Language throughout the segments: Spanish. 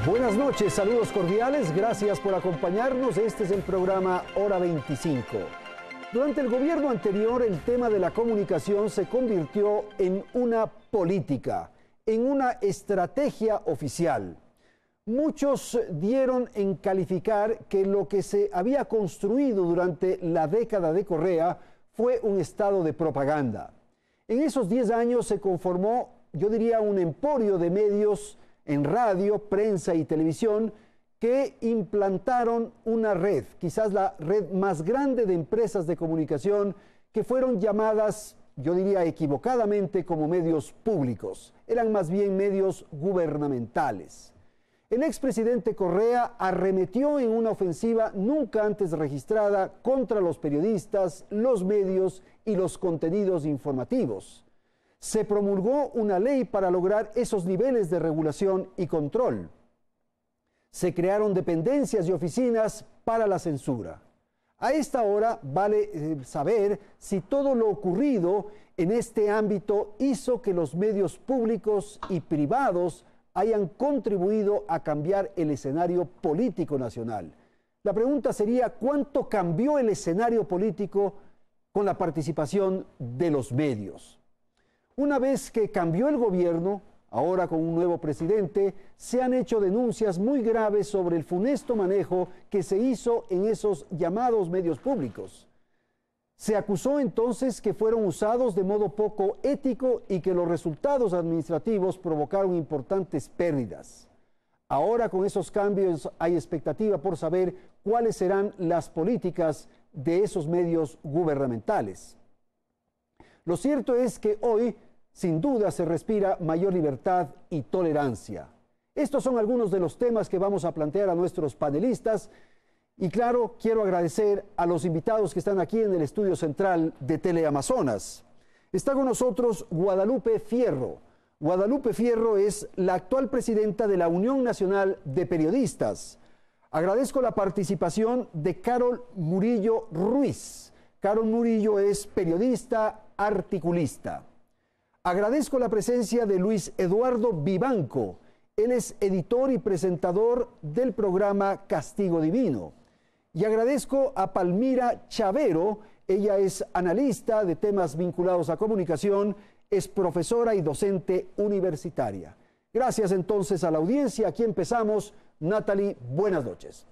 Buenas noches, saludos cordiales, gracias por acompañarnos. Este es el programa Hora 25. Durante el gobierno anterior, el tema de la comunicación se convirtió en una política, en una estrategia oficial. Muchos dieron en calificar que lo que se había construido durante la década de Correa fue un estado de propaganda. En esos 10 años se conformó, yo diría, un emporio de medios en radio, prensa y televisión que implantaron una red, quizás la red más grande de empresas de comunicación que fueron llamadas, yo diría equivocadamente, como medios públicos. Eran más bien medios gubernamentales. El expresidente Correa arremetió en una ofensiva nunca antes registrada contra los periodistas, los medios y los contenidos informativos. Se promulgó una ley para lograr esos niveles de regulación y control. Se crearon dependencias y oficinas para la censura. A esta hora vale saber si todo lo ocurrido en este ámbito hizo que los medios públicos y privados hayan contribuido a cambiar el escenario político nacional. La pregunta sería, ¿cuánto cambió el escenario político con la participación de los medios? Una vez que cambió el gobierno, ahora con un nuevo presidente, se han hecho denuncias muy graves sobre el funesto manejo que se hizo en esos llamados medios públicos. Se acusó entonces que fueron usados de modo poco ético y que los resultados administrativos provocaron importantes pérdidas. Ahora con esos cambios hay expectativa por saber cuáles serán las políticas de esos medios gubernamentales. Lo cierto es que hoy, sin duda, se respira mayor libertad y tolerancia. Estos son algunos de los temas que vamos a plantear a nuestros panelistas. Y claro, quiero agradecer a los invitados que están aquí en el estudio central de Teleamazonas. Está con nosotros Guadalupe Fierro. Guadalupe Fierro es la actual presidenta de la Unión Nacional de Periodistas. Agradezco la participación de Carol Murillo Ruiz. Carol Murillo es periodista, articulista. Agradezco la presencia de Luis Eduardo Vivanco. Él es editor y presentador del programa Castigo Divino. Y agradezco a Palmira Chavero. Ella es analista de temas vinculados a comunicación, es profesora y docente universitaria. Gracias entonces a la audiencia. Aquí empezamos. Natalie, buenas noches.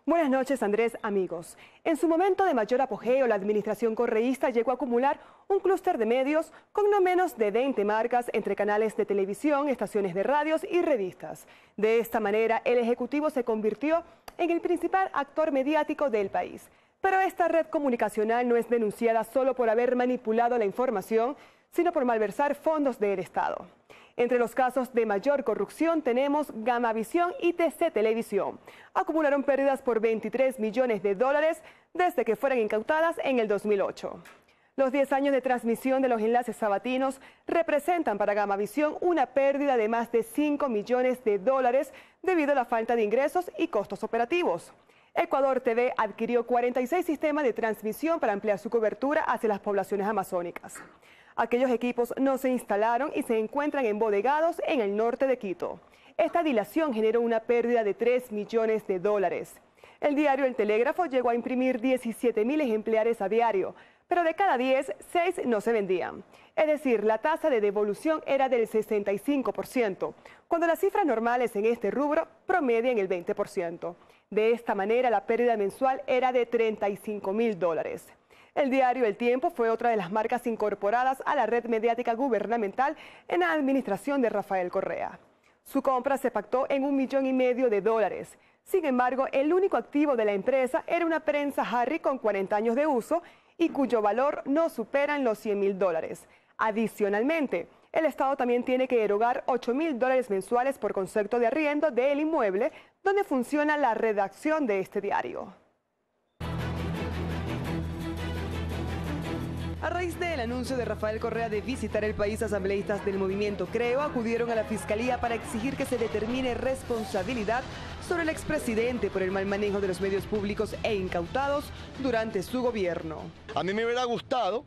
Buenas noches, Andrés, amigos. En su momento de mayor apogeo, la administración correísta llegó a acumular un clúster de medios con no menos de 20 marcas entre canales de televisión, estaciones de radios y revistas. De esta manera, el Ejecutivo se convirtió en el principal actor mediático del país. Pero esta red comunicacional no es denunciada solo por haber manipulado la información, sino por malversar fondos del Estado. Entre los casos de mayor corrupción tenemos Gamavisión y TC Televisión. Acumularon pérdidas por 23 millones de dólares desde que fueron incautadas en el 2008. Los 10 años de transmisión de los enlaces sabatinos representan para Gamavisión una pérdida de más de 5 millones de dólares debido a la falta de ingresos y costos operativos. Ecuador TV adquirió 46 sistemas de transmisión para ampliar su cobertura hacia las poblaciones amazónicas. Aquellos equipos no se instalaron y se encuentran embodegados en el norte de Quito. Esta dilación generó una pérdida de 3 millones de dólares. El diario El Telégrafo llegó a imprimir 17.000 ejemplares a diario, pero de cada 10, 6 no se vendían. Es decir, la tasa de devolución era del 65%, cuando las cifras normales en este rubro promedian el 20%. De esta manera, la pérdida mensual era de 35.000 dólares. El diario El Tiempo fue otra de las marcas incorporadas a la red mediática gubernamental en la administración de Rafael Correa. Su compra se pactó en $1,5 millones de dólares. Sin embargo, el único activo de la empresa era una prensa Harry con 40 años de uso y cuyo valor no superan los $100.000. Adicionalmente, el Estado también tiene que erogar $8.000 mensuales por concepto de arriendo del inmueble donde funciona la redacción de este diario. A raíz del anuncio de Rafael Correa de visitar el país, asambleístas del movimiento Creo acudieron a la Fiscalía para exigir que se determine responsabilidad sobre el expresidente por el mal manejo de los medios públicos e incautados durante su gobierno. A mí me hubiera gustado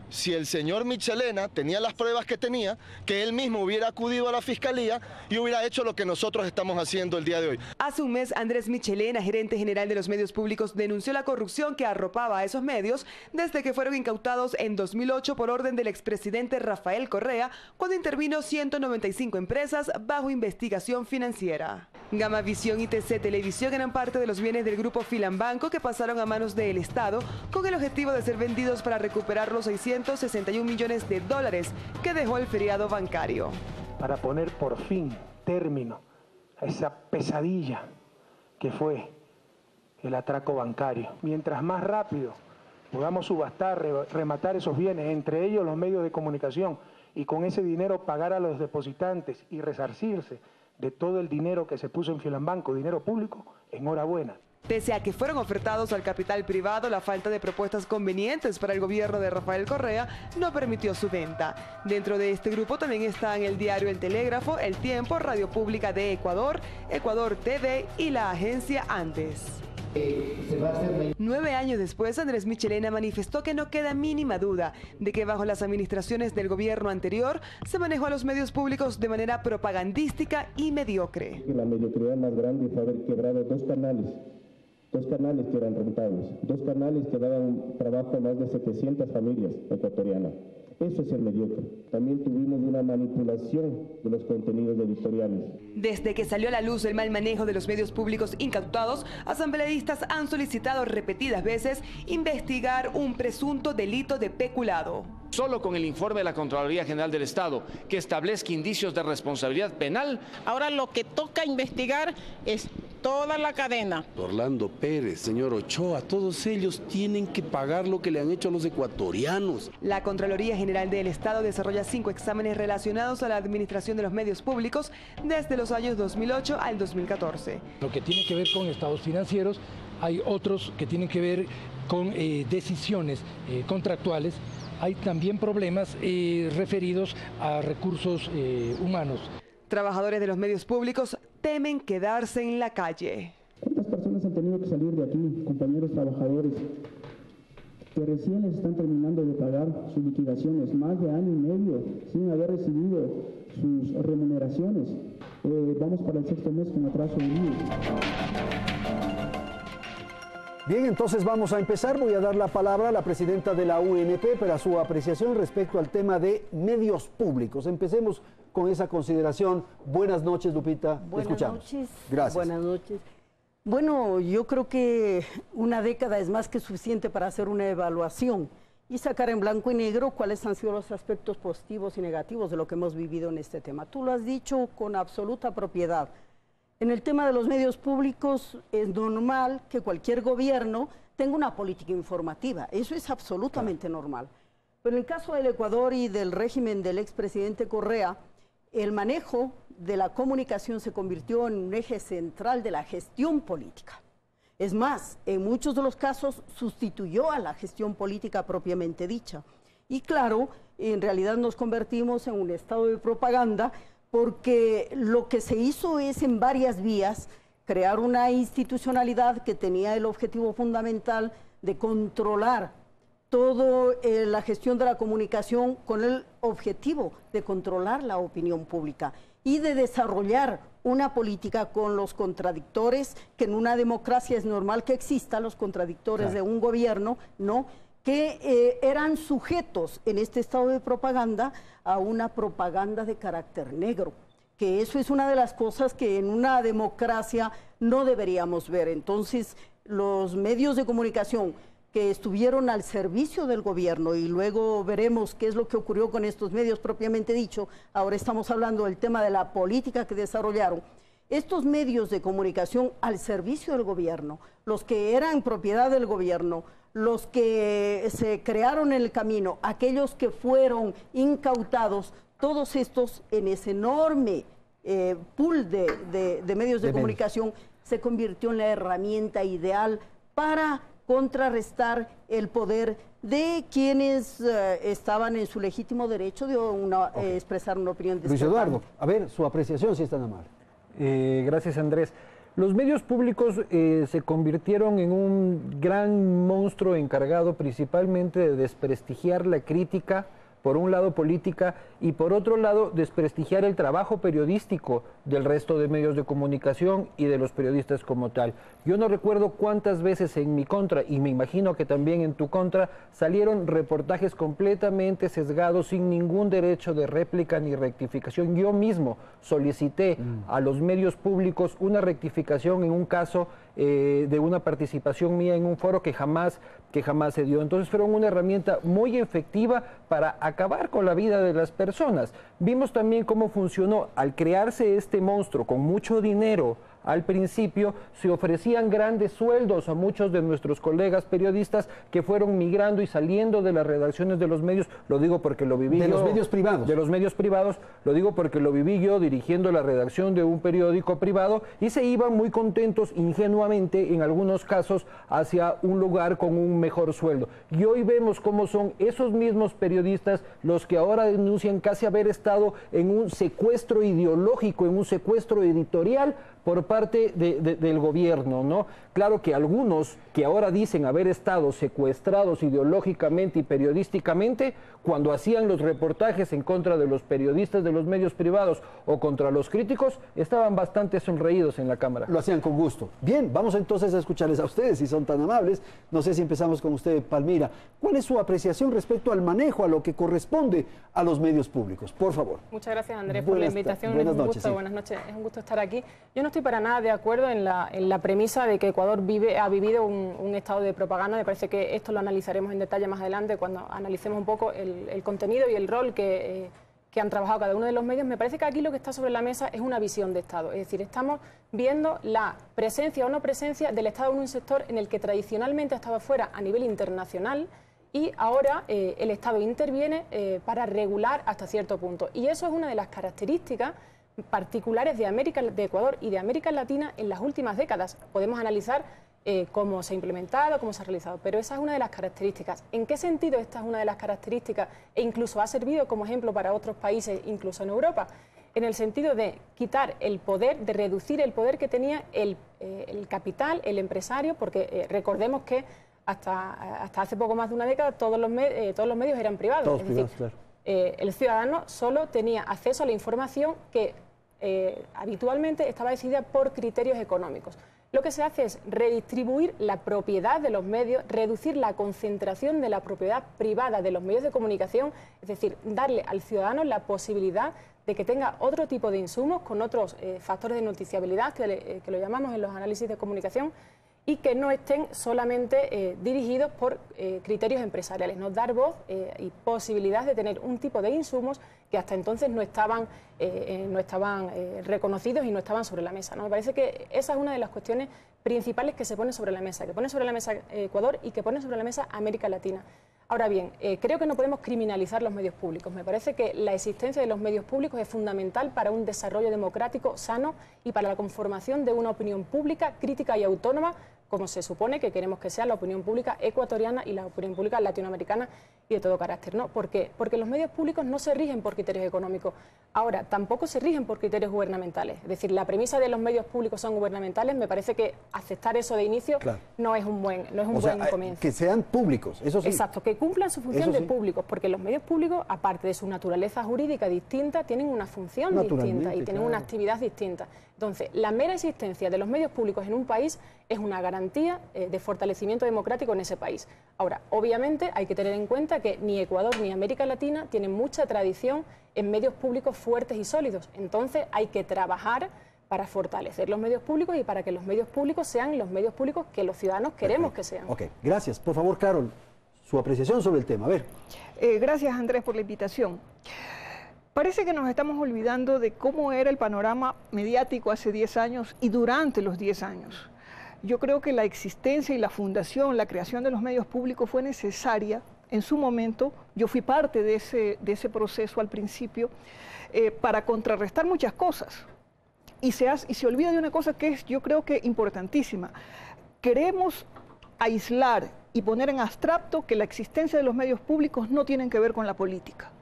si el señor Michelena tenía las pruebas que tenía, que él mismo hubiera acudido a la fiscalía y hubiera hecho lo que nosotros estamos haciendo el día de hoy. Hace un mes, Andrés Michelena, gerente general de los medios públicos, denunció la corrupción que arropaba a esos medios desde que fueron incautados en 2008 por orden del expresidente Rafael Correa, cuando intervino 195 empresas bajo investigación financiera. Gamavisión y TC Televisión eran parte de los bienes del grupo Filambanco que pasaron a manos del Estado con el objetivo de ser vendidos para recuperar los 661 millones de dólares que dejó el feriado bancario. Para poner por fin término a esa pesadilla que fue el atraco bancario. Mientras más rápido podamos subastar, rematar esos bienes, entre ellos los medios de comunicación, y con ese dinero pagar a los depositantes y resarcirse de todo el dinero que se puso en Filambanco, dinero público, enhorabuena. Pese a que fueron ofertados al capital privado, la falta de propuestas convenientes para el gobierno de Rafael Correa no permitió su venta. Dentro de este grupo también están el diario El Telégrafo, El Tiempo, Radio Pública de Ecuador, Ecuador TV y la agencia Andes. 9 años después, Andrés Michelena manifestó que no queda mínima duda de que bajo las administraciones del gobierno anterior se manejó a los medios públicos de manera propagandística y mediocre. La mediocridad más grande fue haber quebrado dos canales que eran rentables, dos canales que daban trabajo a más de 700 familias ecuatorianas. Eso es ser mediocre. También tuvimos una manipulación de los contenidos editoriales. Desde que salió a la luz el mal manejo de los medios públicos incautados, asambleístas han solicitado repetidas veces investigar un presunto delito de peculado. Solo con el informe de la Contraloría General del Estado, que establezca indicios de responsabilidad penal. Ahora lo que toca investigar es toda la cadena. Orlando Pérez, señor Ochoa, todos ellos tienen que pagar lo que le han hecho a los ecuatorianos. La Contraloría General del Estado desarrolla 5 exámenes relacionados a la administración de los medios públicos desde los años 2008 al 2014. Lo que tiene que ver con estados financieros, hay otros que tienen que ver con decisiones contractuales. Hay también problemas referidos a recursos humanos. Trabajadores de los medios públicos temen quedarse en la calle. ¿Cuántas personas han tenido que salir de aquí, compañeros trabajadores, que recién les están terminando de pagar sus liquidaciones, más de año y medio, sin haber recibido sus remuneraciones? Vamos para el 6º mes con atraso de IVA. Bien, entonces vamos a empezar. Voy a dar la palabra a la presidenta de la UNP para su apreciación respecto al tema de medios públicos. Empecemos con esa consideración. Buenas noches, Lupita. Buenas noches. Gracias. Buenas noches. Bueno, yo creo que una década es más que suficiente para hacer una evaluación y sacar en blanco y negro cuáles han sido los aspectos positivos y negativos de lo que hemos vivido en este tema. Tú lo has dicho con absoluta propiedad. En el tema de los medios públicos es normal que cualquier gobierno tenga una política informativa. Eso es absolutamente normal. Pero en el caso del Ecuador y del régimen del expresidente Correa, el manejo de la comunicación se convirtió en un eje central de la gestión política. Es más, en muchos de los casos sustituyó a la gestión política propiamente dicha. Y claro, en realidad nos convertimos en un estado de propaganda, porque lo que se hizo es en varias vías crear una institucionalidad que tenía el objetivo fundamental de controlar toda la gestión de la comunicación con el objetivo de controlar la opinión pública y de desarrollar una política con los contradictores, que en una democracia es normal que existan los contradictores de un gobierno, ¿no?, que eran sujetos en este estado de propaganda a una propaganda de carácter negro, que eso es una de las cosas que en una democracia no deberíamos ver. Entonces, los medios de comunicación que estuvieron al servicio del gobierno, y luego veremos qué es lo que ocurrió con estos medios propiamente dicho, ahora estamos hablando del tema de la política que desarrollaron, estos medios de comunicación al servicio del gobierno, los que eran propiedad del gobierno, los que se crearon en el camino, aquellos que fueron incautados, todos estos en ese enorme pool de medios de comunicación se convirtió en la herramienta ideal para contrarrestar el poder de quienes estaban en su legítimo derecho de expresar una opinión discrepante. Luis Eduardo, a ver, su apreciación si es tan amable. Gracias, Andrés. Los medios públicos se convirtieron en un gran monstruo encargado principalmente de desprestigiar la crítica, por un lado política, y por otro lado desprestigiar el trabajo periodístico del resto de medios de comunicación y de los periodistas como tal. Yo no recuerdo cuántas veces en mi contra, y me imagino que también en tu contra, salieron reportajes completamente sesgados, sin ningún derecho de réplica ni rectificación. Yo mismo solicité a los medios públicos una rectificación en un caso de una participación mía en un foro que jamás se dio. Entonces fueron una herramienta muy efectiva para acabar con la vida de las personas. Vimos también cómo funcionó al crearse este monstruo con mucho dinero. Al principio se ofrecían grandes sueldos a muchos de nuestros colegas periodistas que fueron migrando y saliendo de las redacciones de los medios. Lo digo porque lo viví yo. De los medios privados. De los medios privados. Lo digo porque lo viví yo dirigiendo la redacción de un periódico privado, y se iban muy contentos, ingenuamente, en algunos casos, hacia un lugar con un mejor sueldo. Y hoy vemos cómo son esos mismos periodistas los que ahora denuncian casi haber estado en un secuestro ideológico, en un secuestro editorial por parte del gobierno, ¿no? Claro que algunos que ahora dicen haber estado secuestrados ideológicamente y periodísticamente, cuando hacían los reportajes en contra de los periodistas de los medios privados o contra los críticos, estaban bastante sonreídos en la cámara. Lo hacían con gusto. Bien, vamos entonces a escucharles a ustedes, si son tan amables. No sé si empezamos con usted, Palmira. ¿Cuál es su apreciación respecto al manejo, a lo que corresponde a los medios públicos? Por favor. Muchas gracias, Andrés, por la invitación. Buenas noches. Sí. Buenas noches. Es un gusto estar aquí. Yo no estoy para nada de acuerdo en la premisa de que Ecuador ha vivido un estado de propaganda. Me parece que esto lo analizaremos en detalle más adelante cuando analicemos un poco el contenido y el rol que han trabajado cada uno de los medios. Me parece que aquí lo que está sobre la mesa es una visión de Estado. Es decir, estamos viendo la presencia o no presencia del Estado en un sector en el que tradicionalmente ha estado fuera a nivel internacional, y ahora el Estado interviene para regular hasta cierto punto. Y eso es una de las características particulares de Ecuador y de América Latina en las últimas décadas. Podemos analizar cómo se ha implementado, cómo se ha realizado, pero esa es una de las características. ¿En qué sentido esta es una de las características e incluso ha servido como ejemplo para otros países, incluso en Europa? En el sentido de quitar el poder, de reducir el poder que tenía el capital, el empresario, porque recordemos que hasta hace poco más de una década todos los medios eran privados. Todos privados, claro. El ciudadano solo tenía acceso a la información que habitualmente estaba decidida por criterios económicos. Lo que se hace es redistribuir la propiedad de los medios, reducir la concentración de la propiedad privada de los medios de comunicación, es decir, darle al ciudadano la posibilidad de que tenga otro tipo de insumos con otros factores de noticiabilidad, que lo llamamos en los análisis de comunicación, y que no estén solamente dirigidos por criterios empresariales. Nos dar voz y posibilidad de tener un tipo de insumos que hasta entonces no estaban reconocidos y no estaban sobre la mesa, ¿no? Me parece que esa es una de las cuestiones principales que se pone sobre la mesa, que pone sobre la mesa Ecuador y que pone sobre la mesa América Latina. Ahora bien, creo que no podemos criminalizar los medios públicos. Me parece que la existencia de los medios públicos es fundamental para un desarrollo democrático sano y para la conformación de una opinión pública crítica y autónoma, como se supone que queremos que sea la opinión pública ecuatoriana y la opinión pública latinoamericana y de todo carácter, ¿no? ¿Por qué? Porque los medios públicos no se rigen por criterios económicos. Ahora, tampoco se rigen por criterios gubernamentales. Es decir, la premisa de los medios públicos son gubernamentales, me parece que aceptar eso de inicio no es un buen comienzo. Que sean públicos, eso sí. Exacto, que cumplan su función de públicos, porque los medios públicos, aparte de su naturaleza jurídica distinta, tienen una función distinta y tienen una actividad distinta. Entonces, la mera existencia de los medios públicos en un país es una garantía de fortalecimiento democrático en ese país. Ahora, obviamente hay que tener en cuenta que ni Ecuador ni América Latina tienen mucha tradición en medios públicos fuertes y sólidos. Entonces, hay que trabajar para fortalecer los medios públicos y para que los medios públicos sean los medios públicos que los ciudadanos queremos que sean. Ok, gracias. Por favor, Carol, su apreciación sobre el tema. A ver. Gracias, Andrés, por la invitación. Parece que nos estamos olvidando de cómo era el panorama mediático hace 10 años y durante los 10 años. Yo creo que la existencia y la fundación, la creación de los medios públicos fue necesaria en su momento. Yo fui parte de ese proceso al principio para contrarrestar muchas cosas. Y se olvida de una cosa que es, yo creo que importantísima. Queremos aislar y poner en abstracto que la existencia de los medios públicos no tienen que ver con la política.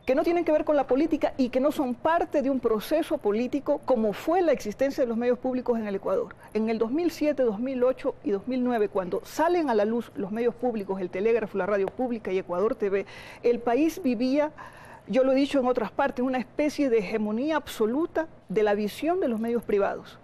que no tienen que ver con la política y que no son parte de un proceso político como fue la existencia de los medios públicos en el Ecuador. En el 2007, 2008 y 2009, cuando salen a la luz los medios públicos, el Telégrafo, la Radio Pública y Ecuador TV, el país vivía, yo lo he dicho en otras partes, una especie de hegemonía absoluta de la visión de los medios privados.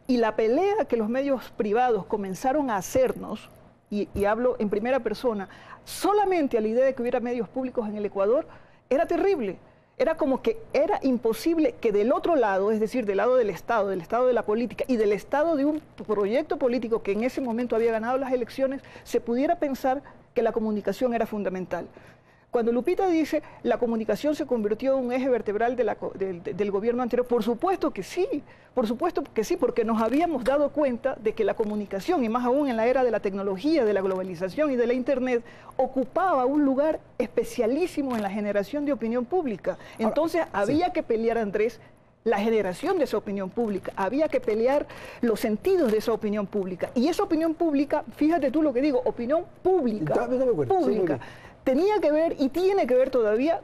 Y la pelea que los medios privados comenzaron a hacernos, y hablo en primera persona, solamente a la idea de que hubiera medios públicos en el Ecuador, era terrible. Era como que era imposible que del otro lado, es decir, del lado del Estado de la política y del Estado de un proyecto político que en ese momento había ganado las elecciones, se pudiera pensar que la comunicación era fundamental. Cuando Lupita dice la comunicación se convirtió en un eje vertebral del gobierno anterior, por supuesto que sí, porque nos habíamos dado cuenta de que la comunicación, y más aún en la era de la tecnología, de la globalización y de la Internet, ocupaba un lugar especialísimo en la generación de opinión pública. Entonces había que pelear, Andrés, la generación de esa opinión pública, había que pelear los sentidos de esa opinión pública. Y esa opinión pública, fíjate tú lo que digo, opinión pública, pública. Tenía que ver y tiene que ver todavía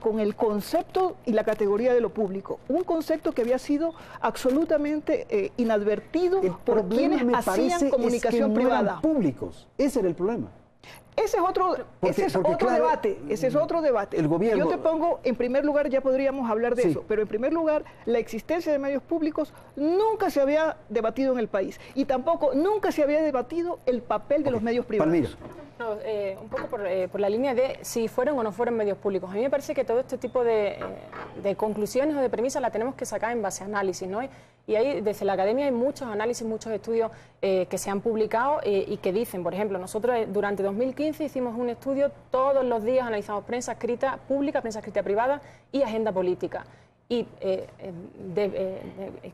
con el concepto y la categoría de lo público. Un concepto que había sido absolutamente inadvertido por quienes hacían comunicación privada. No eran públicos, ese era el problema. Ese es otro debate. El gobierno... Yo te pongo, en primer lugar, ya podríamos hablar de eso, pero en primer lugar, la existencia de medios públicos nunca se había debatido en el país y tampoco nunca se había debatido el papel de los medios privados. Palmira. No, un poco por la línea de si fueron o no fueron medios públicos. A mí me parece que todo este tipo de conclusiones o de premisas la tenemos que sacar en base a análisis, ¿no? Y ahí, desde la academia hay muchos análisis, muchos estudios que se han publicado y que dicen, por ejemplo, nosotros durante 2015 hicimos un estudio, todos los días analizamos prensa escrita pública, prensa escrita privada y agenda política. Y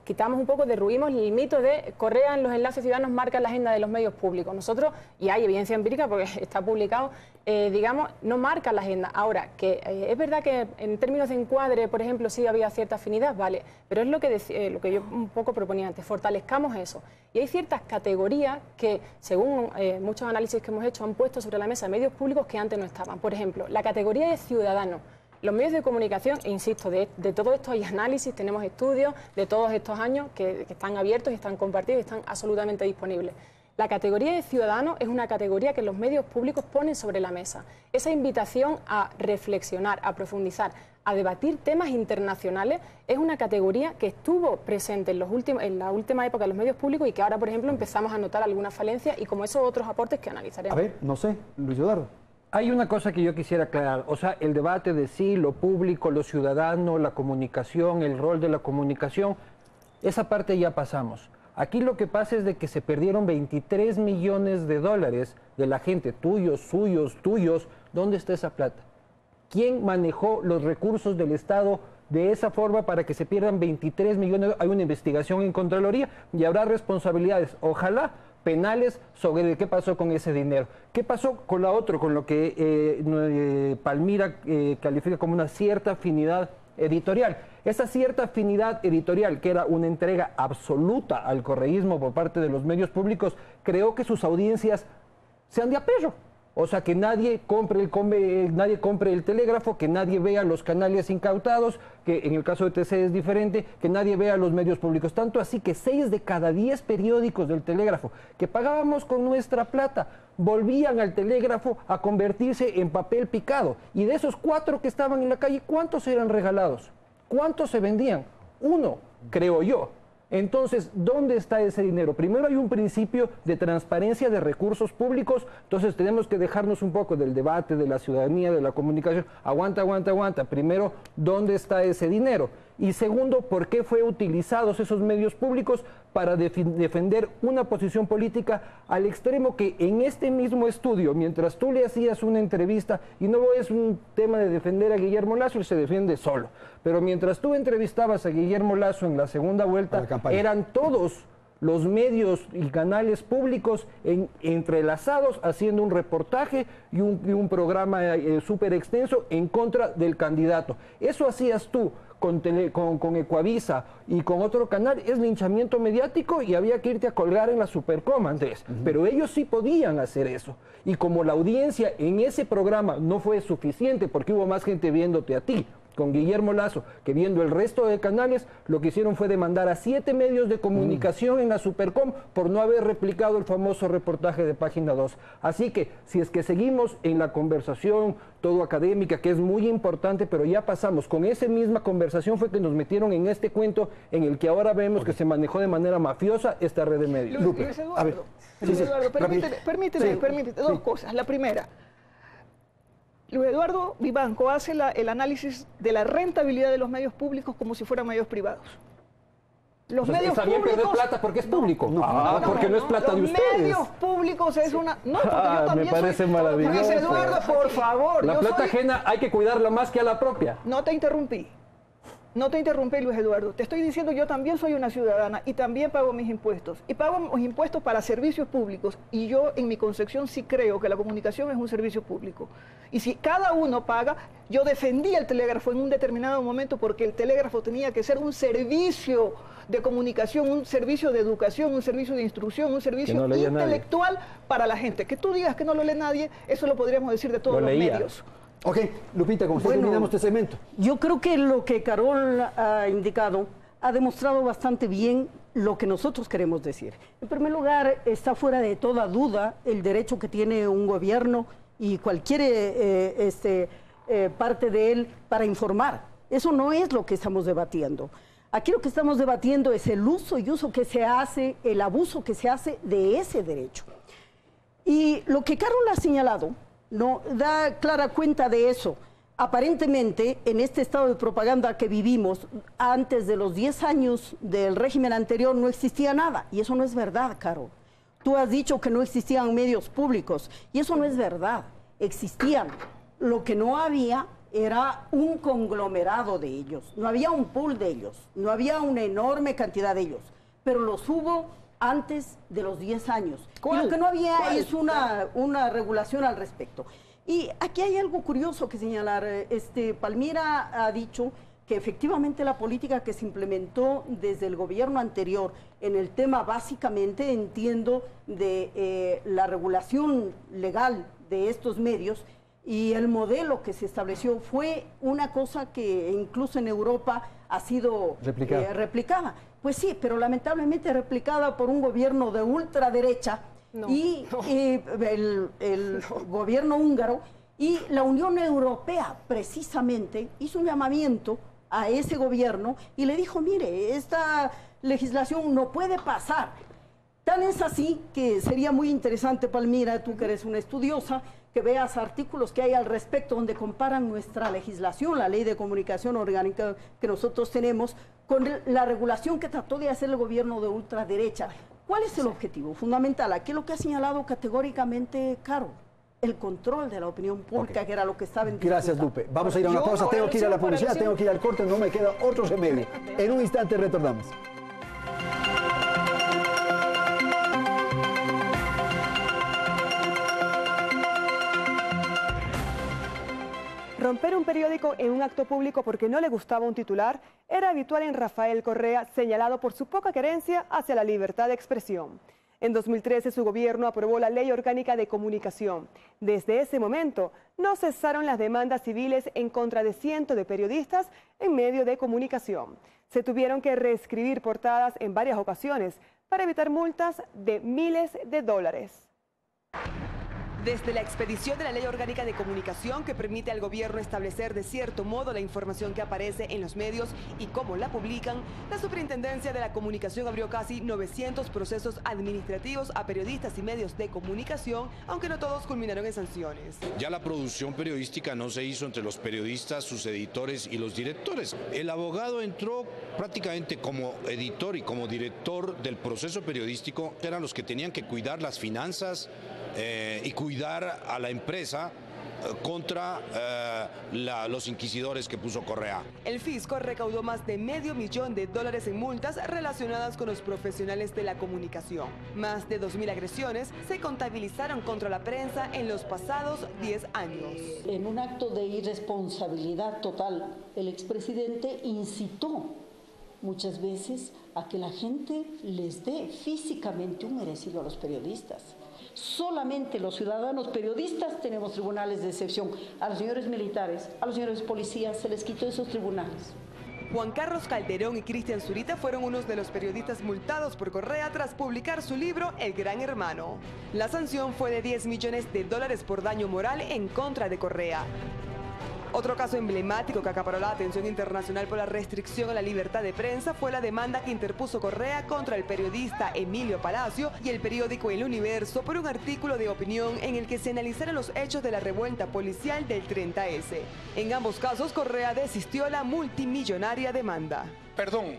quitamos un poco, derruimos el mito de Correa en los enlaces ciudadanos marca la agenda de los medios públicos. Nosotros, y hay evidencia empírica porque está publicado, digamos, no marca la agenda. Ahora, que es verdad que en términos de encuadre, por ejemplo, sí había cierta afinidad, vale, pero es lo que yo un poco proponía antes, fortalezcamos eso. Y hay ciertas categorías que, según muchos análisis que hemos hecho, han puesto sobre la mesa medios públicos que antes no estaban. Por ejemplo, la categoría de ciudadano. Los medios de comunicación, e insisto, de todo esto hay análisis, tenemos estudios de todos estos años que están abiertos y están compartidos y están absolutamente disponibles. La categoría de ciudadano es una categoría que los medios públicos ponen sobre la mesa. Esa invitación a reflexionar, a profundizar, a debatir temas internacionales es una categoría que estuvo presente en la última época de los medios públicos y que ahora, por ejemplo, empezamos a notar algunas falencias y como esos otros aportes que analizaremos. A ver, no sé, Luis Eduardo. Hay una cosa que yo quisiera aclarar, o sea, el debate de sí, lo público, lo ciudadano, la comunicación, el rol de la comunicación, esa parte ya pasamos. Aquí lo que pasa es de que se perdieron 23 millones de dólares de la gente, tuyos, suyos, tuyos. ¿Dónde está esa plata? ¿Quién manejó los recursos del Estado de esa forma para que se pierdan 23 millones? Hay una investigación en Contraloría y habrá responsabilidades, ojalá, penales sobre qué pasó con ese dinero. ¿Qué pasó con la otra, con lo que Palmira califica como una cierta afinidad editorial? Esa cierta afinidad editorial, que era una entrega absoluta al correísmo por parte de los medios públicos, creó que sus audiencias sean de apello. O sea, que nadie compre el telégrafo, que nadie vea los canales incautados, que en el caso de TC es diferente, que nadie vea los medios públicos. Tanto así que 6 de cada 10 periódicos del telégrafo que pagábamos con nuestra plata volvían al telégrafo a convertirse en papel picado. Y de esos 4 que estaban en la calle, ¿cuántos eran regalados? ¿Cuántos se vendían? 1, creo yo. Entonces, ¿dónde está ese dinero? Primero hay un principio de transparencia de recursos públicos, entonces tenemos que dejarnos un poco del debate, de la ciudadanía, de la comunicación. Aguanta. Primero, ¿dónde está ese dinero? Y segundo, ¿por qué fue utilizados esos medios públicos para defender una posición política al extremo que en este mismo estudio, mientras tú le hacías una entrevista, y no es un tema de defender a Guillermo Lasso, él se defiende solo, pero mientras tú entrevistabas a Guillermo Lasso en la segunda vuelta, eran todos los medios y canales públicos entrelazados haciendo un reportaje y un programa súper extenso en contra del candidato. Eso hacías tú con Ecuavisa y con otro canal, es linchamiento mediático y había que irte a colgar en la Supercom, Andrés. Pero ellos sí podían hacer eso. Y como la audiencia en ese programa no fue suficiente, porque hubo más gente viéndote a ti, con Guillermo Lazo, que viendo el resto de canales, lo que hicieron fue demandar a 7 medios de comunicación en la Supercom por no haber replicado el famoso reportaje de Página 2. Así que, si es que seguimos en la conversación todo académica, que es muy importante, pero ya pasamos, con esa misma conversación fue que nos metieron en este cuento en el que ahora vemos que se manejó de manera mafiosa esta red de medios. Luis Eduardo, permíteme, dos cosas. La primera, Luis Eduardo Vivanco hace el análisis de la rentabilidad de los medios públicos como si fueran medios privados. Los medios está bien públicos... perder plata porque es público. Porque no es plata de ustedes. Los medios públicos es una... No, porque yo también me parece maravilloso. Luis Eduardo, por favor. La plata ajena hay que cuidarla más que a la propia. No te interrumpí. No te interrumpí, Luis Eduardo. Te estoy diciendo, yo también soy una ciudadana y también pago mis impuestos. Y pago mis impuestos para servicios públicos. Y yo, en mi concepción, sí creo que la comunicación es un servicio público. Y si cada uno paga, yo defendí el telégrafo en un determinado momento porque el telégrafo tenía que ser un servicio de comunicación, un servicio de educación, un servicio de instrucción, un servicio intelectual para la gente. Que tú digas que no lo lee nadie, eso lo podríamos decir de todos los medios. Ok, Lupita, ¿cómo terminamos este segmento? Yo creo que lo que Carol ha indicado ha demostrado bastante bien lo que nosotros queremos decir. En primer lugar, está fuera de toda duda el derecho que tiene un gobierno y cualquier parte de él para informar. Eso no es lo que estamos debatiendo. Aquí lo que estamos debatiendo es el uso y uso que se hace, el abuso que se hace de ese derecho. Y lo que Carol ha señalado no da clara cuenta de eso. Aparentemente, en este estado de propaganda que vivimos, antes de los 10 años del régimen anterior no existía nada. Y eso no es verdad, Caro. Tú has dicho que no existían medios públicos. Y eso no es verdad. Existían. Lo que no había era un conglomerado de ellos. No había un pool de ellos. No había una enorme cantidad de ellos. Pero los hubo antes de los 10 años. Y lo que no había es una regulación al respecto. Y aquí hay algo curioso que señalar. Palmira ha dicho que efectivamente la política que se implementó desde el gobierno anterior en el tema, básicamente, entiendo, de la regulación legal de estos medios y el modelo que se estableció fue una cosa que incluso en Europa ha sido replicada. Pues sí, pero lamentablemente replicada por un gobierno de ultraderecha el gobierno húngaro, y la Unión Europea precisamente hizo un llamamiento a ese gobierno y le dijo, mire, esta legislación no puede pasar. Tan es así que sería muy interesante, Palmira, tú que eres una estudiosa, que veas artículos que hay al respecto donde comparan nuestra legislación, la ley de comunicación orgánica que nosotros tenemos, con la regulación que trató de hacer el gobierno de ultraderecha. ¿Cuál es el objetivo fundamental? Aquí lo que ha señalado categóricamente Caro, el control de la opinión pública, que era lo que estaba en disputa. Gracias, Lupe. Vamos a ir a una pausa, tengo que ir a la publicidad, tengo que ir al corte, no me queda otro remedio. En un instante retornamos. Romper un periódico en un acto público porque no le gustaba un titular era habitual en Rafael Correa, señalado por su poca querencia hacia la libertad de expresión. En 2013 su gobierno aprobó la Ley Orgánica de Comunicación. Desde ese momento no cesaron las demandas civiles en contra de cientos de periodistas en medio de comunicación. Se tuvieron que reescribir portadas en varias ocasiones para evitar multas de miles de dólares. Desde la expedición de la Ley Orgánica de Comunicación, que permite al gobierno establecer de cierto modo la información que aparece en los medios y cómo la publican, la Superintendencia de la Comunicación abrió casi 900 procesos administrativos a periodistas y medios de comunicación, aunque no todos culminaron en sanciones. Ya la producción periodística no se hizo entre los periodistas, sus editores y los directores. El abogado entró prácticamente como editor y como director del proceso periodístico, eran los que tenían que cuidar las finanzas y cuidar a la empresa contra los inquisidores que puso Correa. El fisco recaudó más de $500 millones en multas relacionadas con los profesionales de la comunicación. Más de 2.000 agresiones se contabilizaron contra la prensa en los pasados 10 años. En un acto de irresponsabilidad total, el expresidente incitó muchas veces a que la gente les dé físicamente un merecido a los periodistas. Solamente los ciudadanos periodistas tenemos tribunales de excepción. A los señores militares, a los señores policías se les quitó esos tribunales. Juan Carlos Calderón y Cristian Zurita fueron unos de los periodistas multados por Correa tras publicar su libro El Gran Hermano. La sanción fue de $10 millones por daño moral en contra de Correa. Otro caso emblemático que acaparó la atención internacional por la restricción a la libertad de prensa fue la demanda que interpuso Correa contra el periodista Emilio Palacio y el periódico El Universo por un artículo de opinión en el que se analizaron los hechos de la revuelta policial del 30S. En ambos casos, Correa desistió la multimillonaria demanda. Perdón,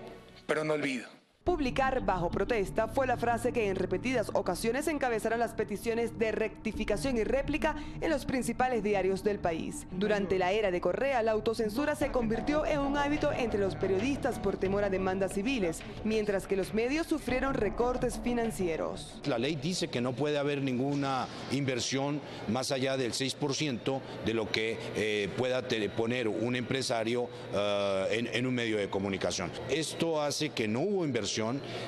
pero no olvido. Publicar bajo protesta fue la frase que en repetidas ocasiones encabezaron las peticiones de rectificación y réplica en los principales diarios del país. Durante la era de Correa, la autocensura se convirtió en un hábito entre los periodistas por temor a demandas civiles, mientras que los medios sufrieron recortes financieros. La ley dice que no puede haber ninguna inversión más allá del 6% de lo que pueda poner un empresario en un medio de comunicación. Esto hace que no hubo inversión.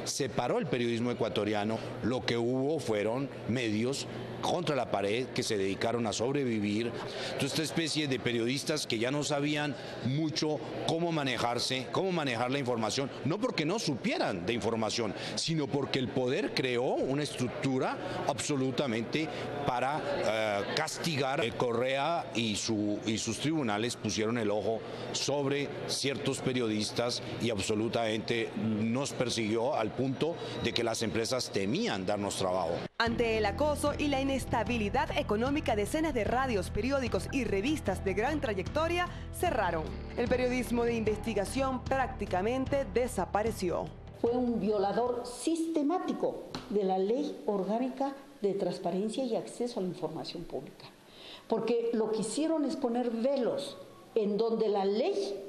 Separó el periodismo ecuatoriano, lo que hubo fueron medios contra la pared que se dedicaron a sobrevivir. Entonces, esta especie de periodistas que ya no sabían mucho cómo manejarse, cómo manejar la información, no porque no supieran de información, sino porque el poder creó una estructura absolutamente para castigar. Correa y sus tribunales pusieron el ojo sobre ciertos periodistas y absolutamente nos persiguió al punto de que las empresas temían darnos trabajo. Ante el acoso y la inestabilidad económica, decenas de radios, periódicos y revistas de gran trayectoria cerraron. El periodismo de investigación prácticamente desapareció. Fue un violador sistemático de la Ley Orgánica de Transparencia y Acceso a la Información Pública, porque lo que hicieron es poner velos en donde la ley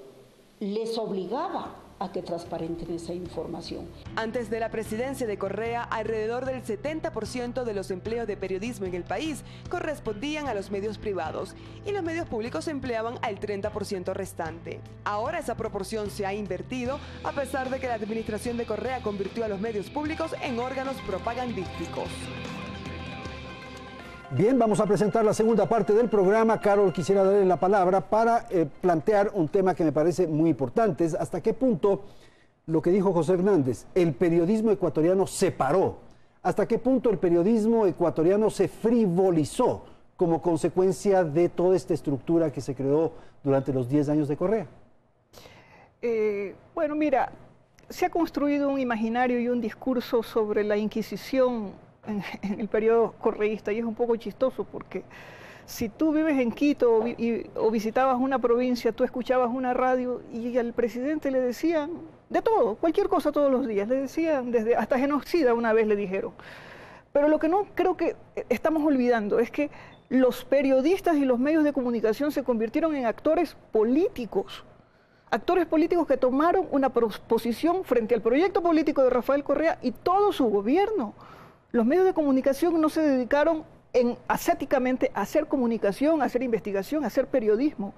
les obligaba a que transparenten esa información. Antes de la presidencia de Correa, alrededor del 70% de los empleos de periodismo en el país correspondían a los medios privados y los medios públicos empleaban al 30% restante. Ahora esa proporción se ha invertido, a pesar de que la administración de Correa convirtió a los medios públicos en órganos propagandísticos. Bien, vamos a presentar la segunda parte del programa. Carol, quisiera darle la palabra para plantear un tema que me parece muy importante. Es hasta qué punto lo que dijo José Hernández, el periodismo ecuatoriano se paró. Hasta qué punto el periodismo ecuatoriano se frivolizó como consecuencia de toda esta estructura que se creó durante los 10 años de Correa. Bueno, mira, se ha construido un imaginario y un discurso sobre la Inquisición en el periodo correísta, y es un poco chistoso porque si tú vives en Quito o visitabas una provincia, tú escuchabas una radio y al presidente le decían de todo, cualquier cosa todos los días, le decían, desde hasta genocida una vez le dijeron. Pero lo que no creo que estamos olvidando es que los periodistas y los medios de comunicación se convirtieron en actores políticos que tomaron una posición frente al proyecto político de Rafael Correa y todo su gobierno. Los medios de comunicación no se dedicaron ascéticamente a hacer comunicación, a hacer investigación, a hacer periodismo.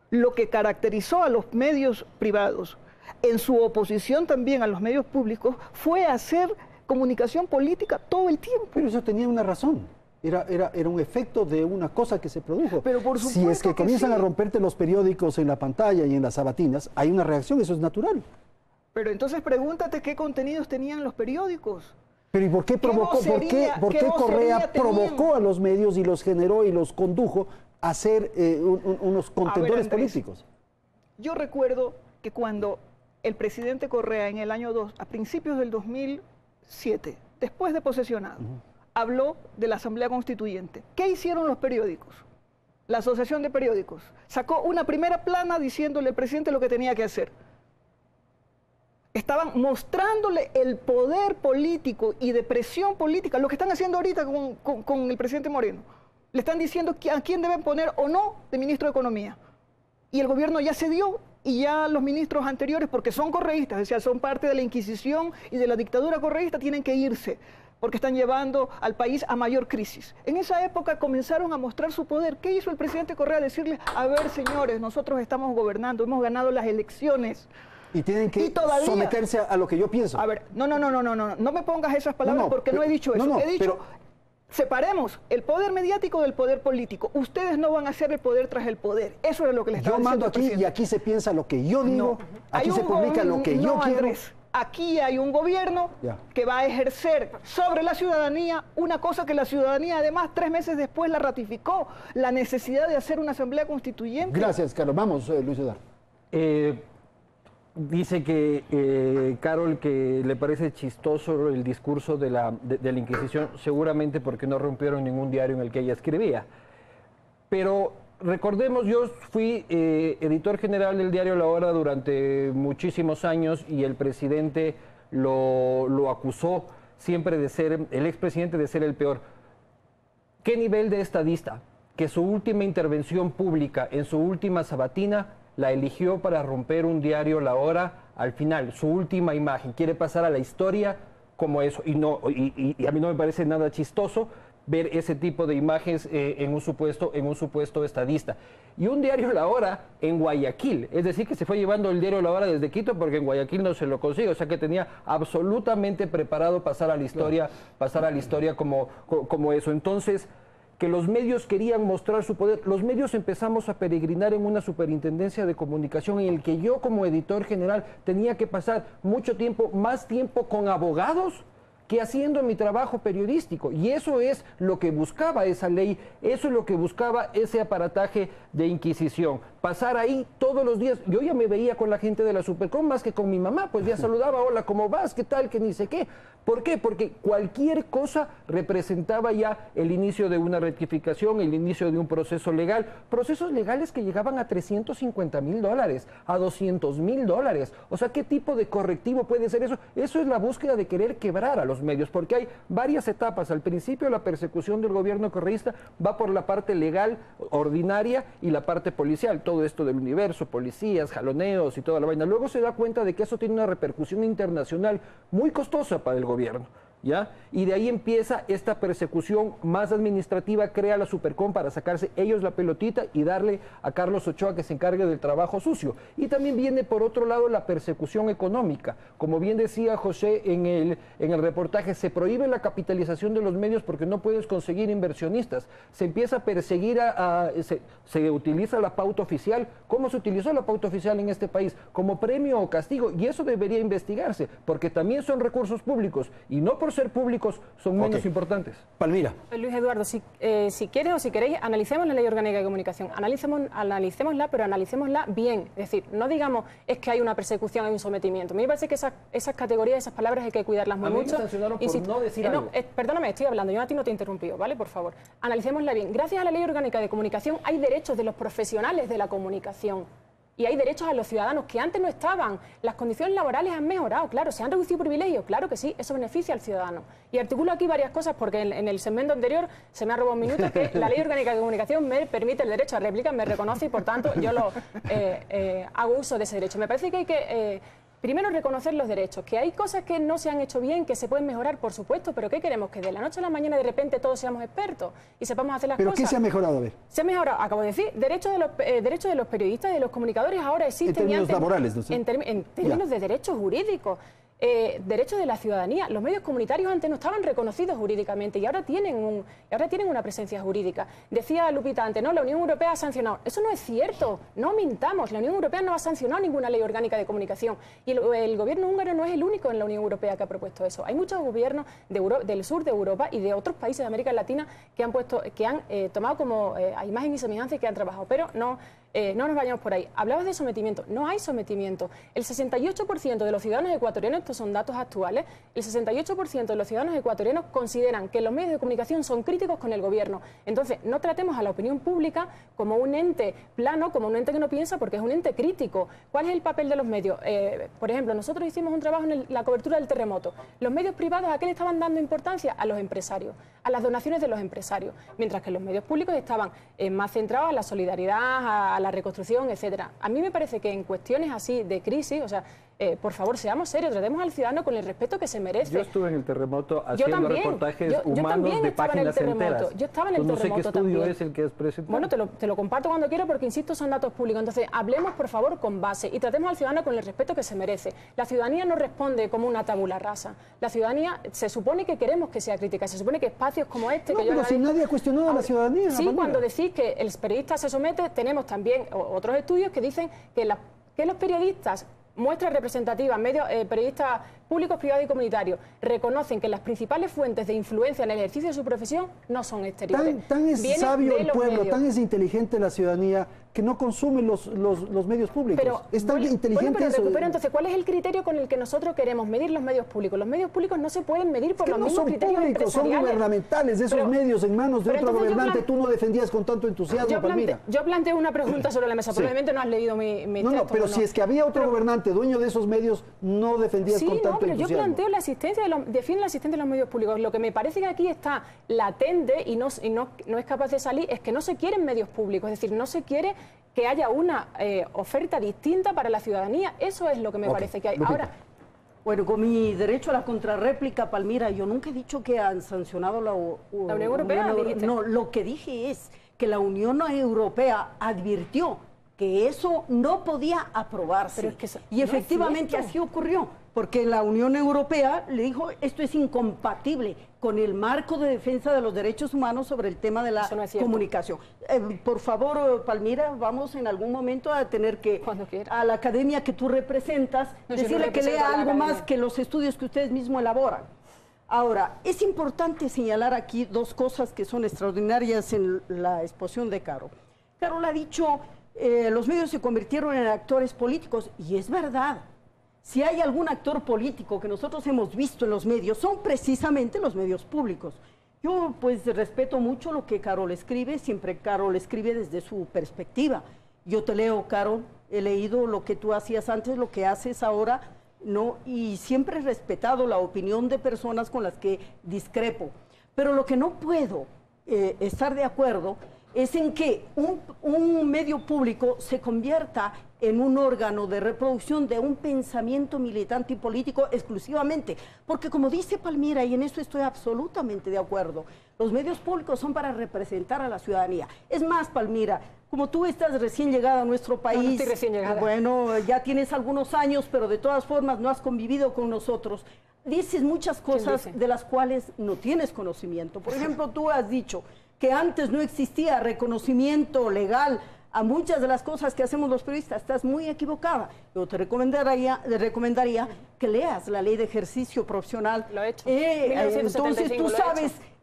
Lo que caracterizó a los medios privados, en su oposición también a los medios públicos, fue hacer comunicación política todo el tiempo. Pero eso tenía una razón. Era un efecto de una cosa que se produjo. Pero por supuesto si es que comienzan a romperte los periódicos en la pantalla y en las sabatinas, hay una reacción, eso es natural. Pero entonces pregúntate qué contenidos tenían los periódicos. Pero ¿y por qué provocó, por qué Correa provocó a los medios y los generó y los condujo a ser unos contendores políticos? Yo recuerdo que cuando el presidente Correa en el año 2, a principios del 2007, después de posesionado, habló de la Asamblea Constituyente. ¿Qué hicieron los periódicos? La Asociación de Periódicos sacó una primera plana diciéndole al presidente lo que tenía que hacer. Estaban mostrándole el poder político y de presión política, lo que están haciendo ahorita con el presidente Moreno. Le están diciendo a quién deben poner o no de ministro de Economía. Y el gobierno ya cedió y ya los ministros anteriores, porque son correístas, es decir, son parte de la Inquisición y de la dictadura correísta, tienen que irse, porque están llevando al país a mayor crisis. En esa época comenzaron a mostrar su poder. ¿Qué hizo el presidente Correa? Decirles, a ver, señores, nosotros estamos gobernando, hemos ganado las elecciones. Y tienen que someterse a lo que yo pienso. A ver, no me pongas esas palabras porque no he dicho eso. He dicho, separemos el poder mediático del poder político. Ustedes no van a ser el poder tras el poder. Eso es lo que les estaba diciendo. Yo mando aquí y aquí se piensa lo que yo digo, aquí se publica lo que yo quiero. Andrés, aquí hay un gobierno que va a ejercer sobre la ciudadanía una cosa que la ciudadanía además 3 meses después la ratificó, la necesidad de hacer una asamblea constituyente. Gracias, Carlos. Vamos, Luis Eduardo. Dice que Carol que le parece chistoso el discurso de la Inquisición, seguramente porque no rompieron ningún diario en el que ella escribía. Pero recordemos, yo fui editor general del diario La Hora durante muchísimos años y el presidente lo acusó siempre de ser, el expresidente de ser el peor. ¿Qué nivel de estadista? Que su última intervención pública en su última sabatina la eligió para romper un diario La Hora al final, su última imagen. Quiere pasar a la historia como eso. Y a mí no me parece nada chistoso ver ese tipo de imágenes en un supuesto estadista. Y un diario La Hora en Guayaquil, es decir, que se fue llevando el diario La Hora desde Quito porque en Guayaquil no se lo consigue, o sea que tenía absolutamente preparado pasar a la historia como eso. Entonces, que los medios querían mostrar su poder. Los medios empezamos a peregrinar en una superintendencia de comunicación en el que yo como editor general tenía que pasar mucho tiempo, más tiempo con abogados que haciendo mi trabajo periodístico. Y eso es lo que buscaba esa ley, eso es lo que buscaba ese aparataje de Inquisición. Pasar ahí todos los días. Yo ya me veía con la gente de la Supercom más que con mi mamá, pues ya saludaba, hola, ¿cómo vas? ¿Qué tal? Que ni sé qué. ¿Por qué? Porque cualquier cosa representaba ya el inicio de una rectificación, el inicio de un proceso legal. Procesos legales que llegaban a $350,000, a $200,000. O sea, ¿qué tipo de correctivo puede ser eso? Eso es la búsqueda de querer quebrar a los medios, porque hay varias etapas. Al principio la persecución del gobierno correísta va por la parte legal, ordinaria, y la parte policial. Todo esto del Universo, policías, jaloneos y toda la vaina. Luego se da cuenta de que eso tiene una repercusión internacional muy costosa para el gobierno, ¿ya? Y de ahí empieza esta persecución más administrativa, crea la Supercom para sacarse ellos la pelotita y darle a Carlos Ochoa que se encargue del trabajo sucio. Y también viene por otro lado la persecución económica. Como bien decía José en el reportaje, se prohíbe la capitalización de los medios porque no puedes conseguir inversionistas. Se empieza a perseguir, se utiliza la pauta oficial. ¿Cómo se utilizó la pauta oficial en este país? Como premio o castigo. Y eso debería investigarse, porque también son recursos públicos y no por ser públicos son menos importantes. Palmira. Luis Eduardo, si quieres o si queréis, analicemos la Ley Orgánica de Comunicación, analicémosla, pero analicémosla bien. Es decir, no digamos es que hay una persecución, hay un sometimiento. A mí me parece que esas categorías, esas palabras hay que cuidarlas muy mucho. A mí me sancionaron por no decir algo. Perdóname, estoy hablando, yo a ti no te he interrumpido, ¿vale? Por favor, analicémosla bien. Gracias a la Ley Orgánica de Comunicación hay derechos de los profesionales de la comunicación. Y hay derechos a los ciudadanos que antes no estaban. Las condiciones laborales han mejorado, claro. Se han reducido privilegios, claro que sí. Eso beneficia al ciudadano. Y articulo aquí varias cosas porque en el segmento anterior se me ha robado un minuto, que la Ley Orgánica de Comunicación me permite el derecho a réplica, me reconoce y por tanto yo hago uso de ese derecho. Me parece que hay que... primero, reconocer los derechos, que hay cosas que no se han hecho bien, que se pueden mejorar, por supuesto, pero ¿qué queremos? Que de la noche a la mañana de repente todos seamos expertos y sepamos hacer las cosas. ¿Pero qué se ha mejorado? A ver. Se ha mejorado, acabo de decir, derechos de los periodistas y de los comunicadores ahora existen. En términos laborales, ¿no? En términos de derechos jurídicos. Derechos de la ciudadanía. Los medios comunitarios antes no estaban reconocidos jurídicamente y ahora tienen una presencia jurídica. Decía Lupita antes, no, la Unión Europea ha sancionado. Eso no es cierto, no mintamos. La Unión Europea no ha sancionado ninguna ley orgánica de comunicación y el gobierno húngaro no es el único en la Unión Europea que ha propuesto eso. Hay muchos gobiernos del sur de Europa y de otros países de América Latina que han tomado como a imagen y semejanza y que han trabajado, pero no no nos vayamos por ahí. Hablabas de sometimiento. No hay sometimiento. El 68% de los ciudadanos ecuatorianos, estos son datos actuales, el 68% de los ciudadanos ecuatorianos consideran que los medios de comunicación son críticos con el gobierno. Entonces, no tratemos a la opinión pública como un ente plano, como un ente que no piensa, porque es un ente crítico. ¿Cuál es el papel de los medios? Por ejemplo, nosotros hicimos un trabajo en la cobertura del terremoto. Los medios privados, ¿a qué le estaban dando importancia? A los empresarios, a las donaciones de los empresarios, mientras que los medios públicos estaban más centrados a la solidaridad, a la reconstrucción, etcétera. A mí me parece que en cuestiones así de crisis, o sea, por favor, seamos serios, tratemos al ciudadano con el respeto que se merece. Yo estuve en el terremoto haciendo reportajes humanos de páginas enteras. Yo estaba en el terremoto. No sé qué estudio es el que has presentado. Bueno, te lo comparto cuando quiero porque, insisto, son datos públicos. Entonces, hablemos, por favor, con base y tratemos al ciudadano con el respeto que se merece. La ciudadanía no responde como una tabula rasa. La ciudadanía se supone que queremos que sea crítica, se supone que espacios como este... No, pero si nadie ha cuestionado a la ciudadanía. Sí, cuando decís que el periodista se somete, tenemos también otros estudios que dicen que los periodistas, muestras representativas, medios, periodistas públicos, privados y comunitarios, reconocen que las principales fuentes de influencia en el ejercicio de su profesión no son exteriores. Tan es sabio el pueblo, tan es inteligente la ciudadanía, que no consume los medios públicos. Pero, es tan inteligente eso. Recupero, entonces, ¿cuál es el criterio con el que nosotros queremos medir los medios públicos? Los medios públicos no se pueden medir por los mismos criterios empresariales. Son gubernamentales, esos medios en manos de otro gobernante. Tú no defendías con tanto entusiasmo, Palmira. Yo planteo una pregunta sobre la mesa, probablemente no has leído mi texto. No, pero si es que había otro gobernante dueño de esos medios, no defendías con tanto entusiasmo. Yo planteo la asistencia, defiendo la asistencia de los medios públicos. Lo que me parece que aquí está latente y no es capaz de salir es que no se quieren medios públicos, es decir, no se quiere que haya una oferta distinta para la ciudadanía. Eso es lo que me parece que hay. Ahora, bueno, con mi derecho a la contrarréplica, Palmira, yo nunca he dicho que han sancionado la Unión Europea. No, lo que dije es que la Unión Europea advirtió que eso no podía aprobarse. Pero es que y efectivamente así ocurrió, porque la Unión Europea le dijo esto es incompatible con el marco de defensa de los derechos humanos sobre el tema de la comunicación. Por favor, Palmira, vamos en algún momento a tener que, a la academia que tú representas, decirle que lea algo más que los estudios que ustedes mismos elaboran. Ahora, es importante señalar aquí dos cosas que son extraordinarias en la exposición de Caro. Carol ha dicho, los medios se convirtieron en actores políticos, y es verdad. Si hay algún actor político que nosotros hemos visto en los medios, son precisamente los medios públicos. Yo pues respeto mucho lo que Carol escribe, siempre Carol escribe desde su perspectiva. Yo te leo, Carol, he leído lo que tú hacías antes, lo que haces ahora, ¿no? Y siempre he respetado la opinión de personas con las que discrepo. Pero lo que no puedo estar de acuerdo es en que un medio público se convierta en un órgano de reproducción de un pensamiento militante y político exclusivamente. Porque como dice Palmira, y en eso estoy absolutamente de acuerdo, los medios públicos son para representar a la ciudadanía. Es más, Palmira, como tú estás recién llegada a nuestro país, no estoy recién llegada. Bueno, ya tienes algunos años, pero de todas formas no has convivido con nosotros. Dices muchas cosas de las cuales no tienes conocimiento. Por ejemplo, tú has dicho que antes no existía reconocimiento legal a muchas de las cosas que hacemos los periodistas. Estás muy equivocada. Yo te recomendaría que leas la ley de ejercicio profesional. Lo he hecho.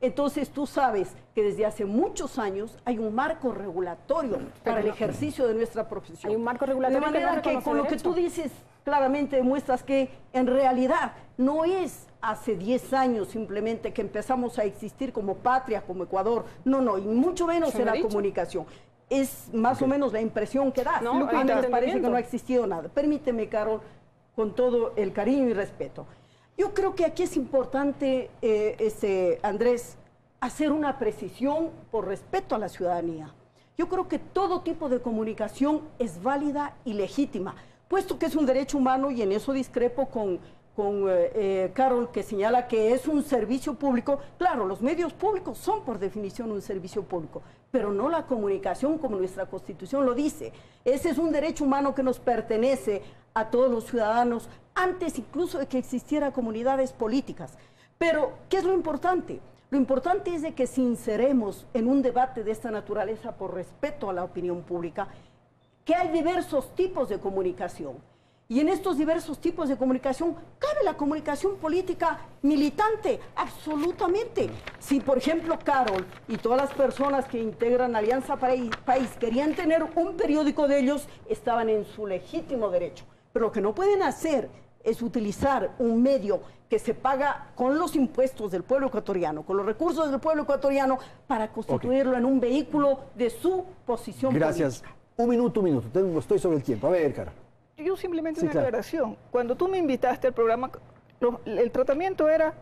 Entonces tú sabes que desde hace muchos años hay un marco regulatorio para el ejercicio de nuestra profesión. Hay un marco regulatorio. De manera que con lo que tú dices claramente demuestras que en realidad no es hace 10 años simplemente que empezamos a existir como patria, como Ecuador. No, y mucho menos en la comunicación. Es más o menos la impresión que da. No, a mí me parece que no ha existido nada. Permíteme, Carol, con todo el cariño y respeto. Yo creo que aquí es importante, Andrés, hacer una precisión por respeto a la ciudadanía. Yo creo que todo tipo de comunicación es válida y legítima, puesto que es un derecho humano, y en eso discrepo con Carol, que señala que es un servicio público. Claro, los medios públicos son por definición un servicio público, pero no la comunicación como nuestra Constitución lo dice. Ese es un derecho humano que nos pertenece a todos los ciudadanos, antes incluso de que existieran comunidades políticas. Pero, ¿qué es lo importante? Lo importante es de que sinceremos en un debate de esta naturaleza por respeto a la opinión pública, que hay diversos tipos de comunicación. Y en estos diversos tipos de comunicación, ¿cabe la comunicación política militante? Absolutamente. Si, por ejemplo, Carol y todas las personas que integran Alianza País querían tener un periódico de ellos, estaban en su legítimo derecho. Pero lo que no pueden hacer es utilizar un medio que se paga con los impuestos del pueblo ecuatoriano, con los recursos del pueblo ecuatoriano, para constituirlo en un vehículo de su posición Gracias. política. Un minuto. Estoy sobre el tiempo. A ver, Cara. Yo simplemente una aclaración. Cuando tú me invitaste al programa, el tratamiento era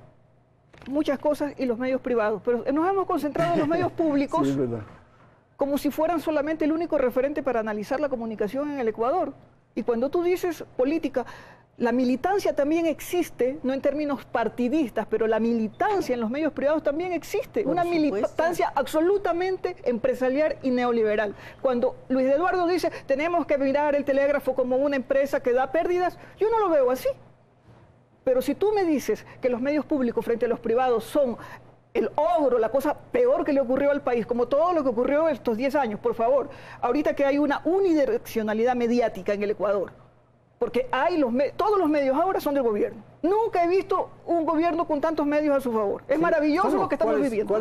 muchas cosas y los medios privados, pero nos hemos concentrado en los medios públicos como si fueran solamente el único referente para analizar la comunicación en el Ecuador. Y cuando tú dices política, la militancia también existe, no en términos partidistas, pero la militancia en los medios privados también existe. Una militancia absolutamente empresarial y neoliberal. Cuando Luis Eduardo dice, tenemos que mirar el telégrafo como una empresa que da pérdidas, yo no lo veo así. Pero si tú me dices que los medios públicos frente a los privados son el ogro, la cosa peor que le ocurrió al país, como todo lo que ocurrió estos 10 años, por favor, ahorita que hay una unidireccionalidad mediática en el Ecuador, porque hay todos los medios ahora son del gobierno. Nunca he visto un gobierno con tantos medios a su favor. Es maravilloso lo que estamos viviendo.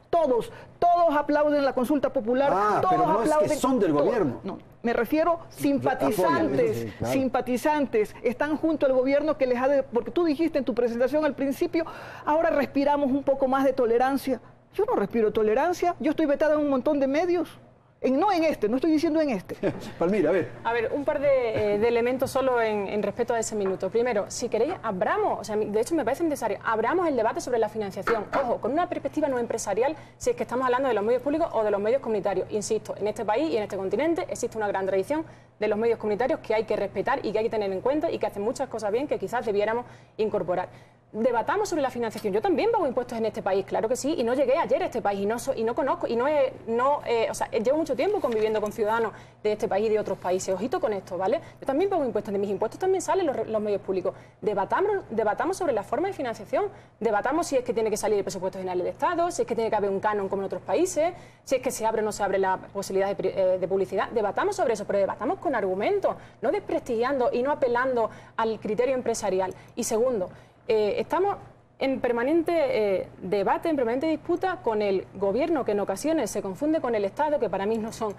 Todos aplauden la consulta popular. Todos pero no aplauden. Es que son del gobierno. No, me refiero simpatizantes. Simpatizantes están junto al gobierno que les ha de... Porque tú dijiste en tu presentación al principio, ahora respiramos un poco más de tolerancia. Yo no respiro tolerancia. Yo estoy vetada en un montón de medios. No estoy diciendo en este. Palmira, a ver. A ver, un par de elementos solo en respecto a ese minuto. Primero, si queréis, abramos, o sea, de hecho me parece necesario, abramos el debate sobre la financiación. Ojo, con una perspectiva no empresarial, si es que estamos hablando de los medios públicos o de los medios comunitarios. Insisto, en este país y en este continente existe una gran tradición de los medios comunitarios que hay que respetar y que hay que tener en cuenta y que hacen muchas cosas bien que quizás debiéramos incorporar. Debatamos sobre la financiación. Yo también pago impuestos en este país, claro que sí, y no llegué ayer a este país y no conozco, y o sea, llevo mucho tiempo conviviendo con ciudadanos de este país y de otros países. Ojito con esto, ¿vale? Yo también pago impuestos, de mis impuestos también salen los medios públicos. Debatamos sobre la forma de financiación, debatamos si es que tiene que salir el presupuesto general del Estado, si es que tiene que haber un canon como en otros países, si es que se abre o no se abre la posibilidad de publicidad. Debatamos sobre eso, pero debatamos con argumentos, no desprestigiando y no apelando al criterio empresarial. Y segundo, estamos en permanente debate, en permanente disputa con el gobierno, que en ocasiones se confunde con el Estado, que para mí no son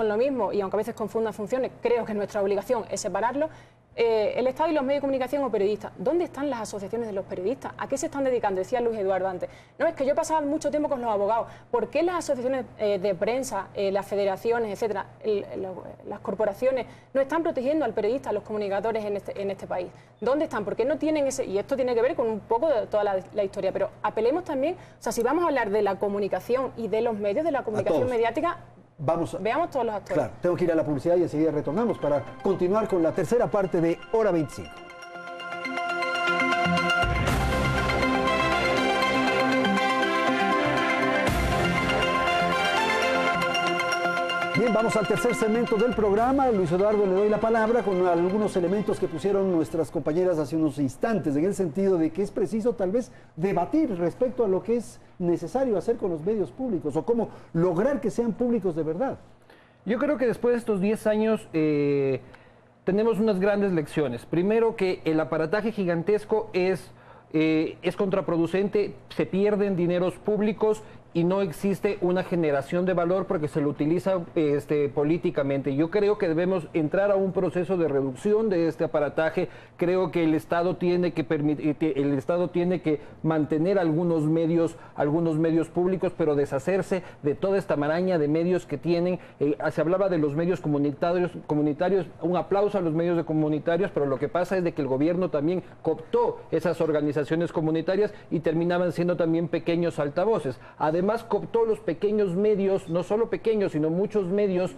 lo mismo, y aunque a veces confundan funciones, creo que nuestra obligación es separarlo. El Estado y los medios de comunicación o periodistas. ¿Dónde están las asociaciones de los periodistas? ¿A qué se están dedicando? Decía Luis Eduardo antes. No, es que yo he pasado mucho tiempo con los abogados. ¿Por qué las asociaciones de prensa, las federaciones, etcétera, las corporaciones no están protegiendo al periodista, a los comunicadores en este país? ¿Dónde están? ¿Por qué no tienen ese...? Y esto tiene que ver con un poco de toda la historia, pero apelemos también, o sea, si vamos a hablar de la comunicación y de los medios de la comunicación mediática, veamos todos los actores. Claro, tengo que ir a la publicidad y enseguida retornamos para continuar con la tercera parte de Hora 25. Bien, vamos al tercer segmento del programa. Luis Eduardo, le doy la palabra con algunos elementos que pusieron nuestras compañeras hace unos instantes, en el sentido de que es preciso tal vez debatir respecto a lo que es necesario hacer con los medios públicos o cómo lograr que sean públicos de verdad. Yo creo que después de estos 10 años tenemos unas grandes lecciones. Primero, que el aparataje gigantesco es contraproducente, se pierden dineros públicos y no existe una generación de valor porque se lo utiliza políticamente. Yo creo que debemos entrar a un proceso de reducción de este aparataje. Creo que el Estado tiene que mantener algunos medios públicos, pero deshacerse de toda esta maraña de medios que tienen. Se hablaba de los medios comunitarios, un aplauso a los medios comunitarios, pero lo que pasa es de que el gobierno también cooptó esas organizaciones comunitarias y terminaban siendo también pequeños altavoces. Además, cooptó los pequeños medios, no solo pequeños, sino muchos medios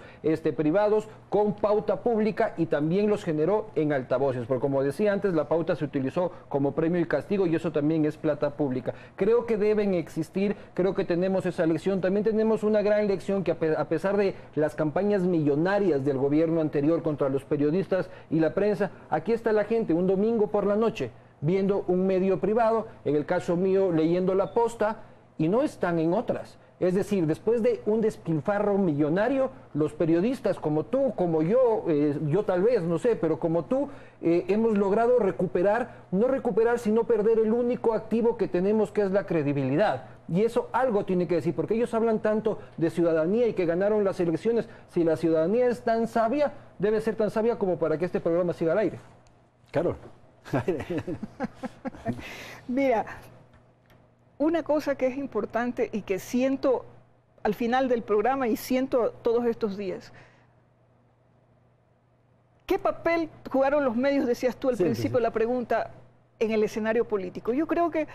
privados con pauta pública y también los generó en altavoces. Porque como decía antes, la pauta se utilizó como premio y castigo y eso también es plata pública. Creo que deben existir, creo que tenemos esa lección. También tenemos una gran lección que a pesar de las campañas millonarias del gobierno anterior contra los periodistas y la prensa, aquí está la gente un domingo por la noche viendo un medio privado, en el caso mío leyendo La Posta, y no están en otras. Es decir, después de un despilfarro millonario, los periodistas como tú, como yo tal vez, no sé, pero como tú, hemos logrado recuperar, no recuperar, sino perder el único activo que tenemos, que es la credibilidad. Y eso algo tiene que decir, porque ellos hablan tanto de ciudadanía y que ganaron las elecciones. Si la ciudadanía es tan sabia, debe ser tan sabia como para que este programa siga al aire. Carol. Mira, una cosa que es importante y que siento al final del programa y siento todos estos días. ¿Qué papel jugaron los medios, decías tú al principio de la pregunta, en el escenario político? Yo creo que,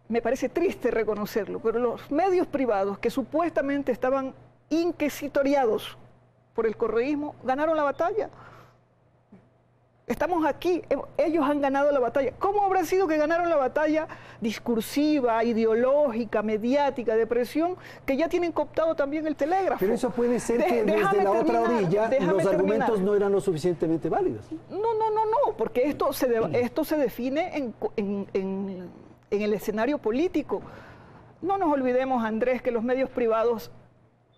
me parece triste reconocerlo, pero los medios privados que supuestamente estaban inquisitoriados por el correísmo ganaron la batalla. Estamos aquí, ellos han ganado la batalla. ¿Cómo habrá sido que ganaron la batalla discursiva, ideológica, mediática, de presión, que ya tienen cooptado también el telégrafo? Pero eso puede ser que desde la otra orilla los argumentos no eran lo suficientemente válidos. No, porque esto se define en el escenario político. No nos olvidemos, Andrés, que los medios privados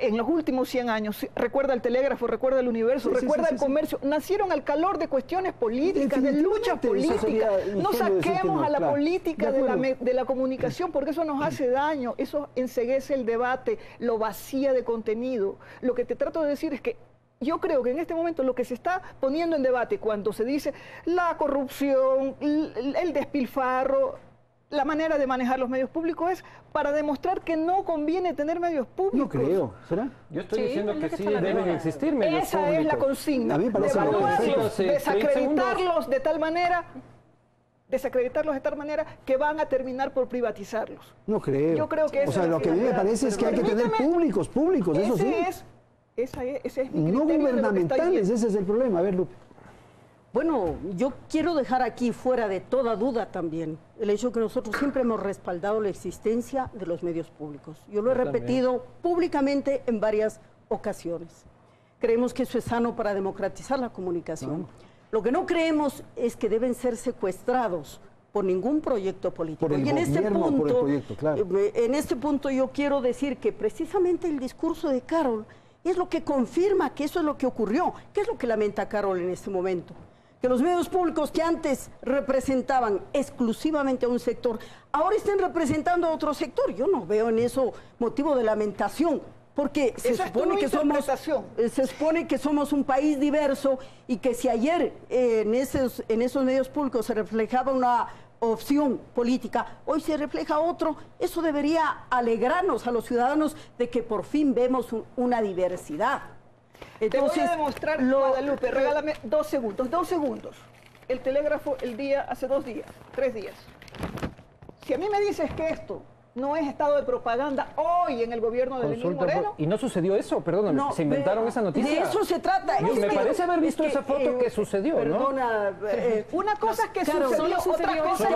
en los últimos 100 años, recuerda el telégrafo, recuerda el universo, recuerda el comercio, nacieron al calor de cuestiones políticas, de lucha política. No saquemos a la política de la comunicación, porque eso nos hace daño, eso enceguece el debate, lo vacía de contenido. Lo que te trato de decir es que yo creo que en este momento lo que se está poniendo en debate cuando se dice la corrupción, el despilfarro, la manera de manejar los medios públicos es para demostrar que no conviene tener medios públicos. No creo, ¿será? Yo estoy diciendo que sí deben existir medios públicos. Esa es la consigna. A mí me parece devaluarlos, desacreditarlos de tal manera que van a terminar por privatizarlos. No creo. Yo creo que lo que a mí me parece es que hay que tener públicos, eso sí. Ese es mi criterio. No gubernamentales, ese es el problema. A ver, Lupe. Bueno, yo quiero dejar aquí fuera de toda duda también el hecho que nosotros siempre hemos respaldado la existencia de los medios públicos. Yo lo he repetido públicamente en varias ocasiones. Creemos que eso es sano para democratizar la comunicación. Lo que no creemos es que deben ser secuestrados por ningún proyecto político. Por el gobierno, por el proyecto, claro. En este punto yo quiero decir que precisamente el discurso de Carol es lo que confirma que eso es lo que ocurrió. ¿Qué es lo que lamenta Carol en este momento? Que los medios públicos que antes representaban exclusivamente a un sector, ahora estén representando a otro sector. Yo no veo en eso motivo de lamentación, porque se supone que somos un país diverso y que si ayer en esos medios públicos se reflejaba una opción política, hoy se refleja otro, eso debería alegrarnos a los ciudadanos de que por fin vemos una diversidad. Entonces, te voy a demostrar, Guadalupe, regálame 2 segundos. El telégrafo hace 2 días, 3 días. Si a mí me dices que esto no es estado de propaganda hoy en el gobierno de Lenín Moreno. ¿Y no sucedió eso? Perdóname, no, se inventaron esa noticia. De eso se trata. Me parece haber visto esa foto que sucedió, perdona, ¿no? Una cosa es que sucedió, otra cosa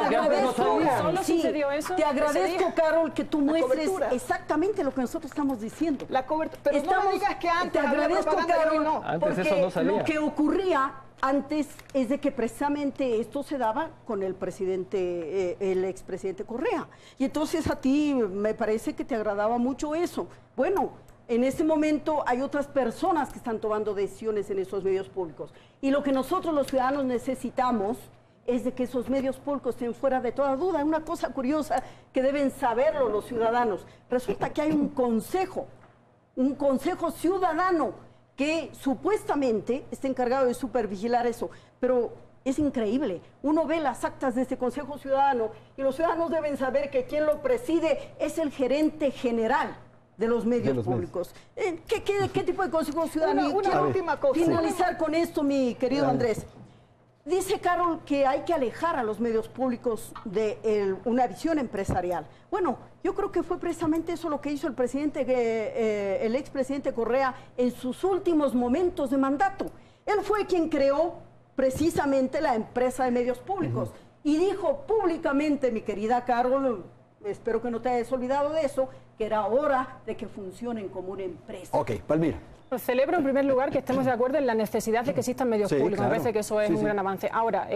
sucedió eso. Te agradezco, Carol, que tú muestres exactamente lo que nosotros estamos diciendo. La cobertura. Pero no me digas que antes te agradezco, Carol, no. Antes eso no salía. Lo que ocurría antes es de que precisamente esto se daba con el presidente, el expresidente Correa. Y entonces a ti me parece que te agradaba mucho eso. Bueno, en este momento hay otras personas que están tomando decisiones en esos medios públicos. Y lo que nosotros los ciudadanos necesitamos es de que esos medios públicos estén fuera de toda duda. Una cosa curiosa que deben saberlo los ciudadanos. Resulta que hay un consejo ciudadano que supuestamente está encargado de supervigilar eso, pero es increíble. Uno ve las actas de este Consejo Ciudadano y los ciudadanos deben saber que quien lo preside es el gerente general de los medios públicos. ¿Qué tipo de Consejo Ciudadano? Una última cosa. Finalizar con esto, mi querido Andrés. Dice Carol que hay que alejar a los medios públicos de una visión empresarial. Bueno, yo creo que fue precisamente eso lo que hizo el expresidente Correa en sus últimos momentos de mandato. Él fue quien creó precisamente la empresa de medios públicos y dijo públicamente, mi querida Carol, espero que no te hayas olvidado de eso, que era hora de que funcionen como una empresa. Ok, Palmira. Pues celebro en primer lugar que estemos de acuerdo en la necesidad de que existan medios públicos. Claro. Me parece que eso es un gran avance. Ahora,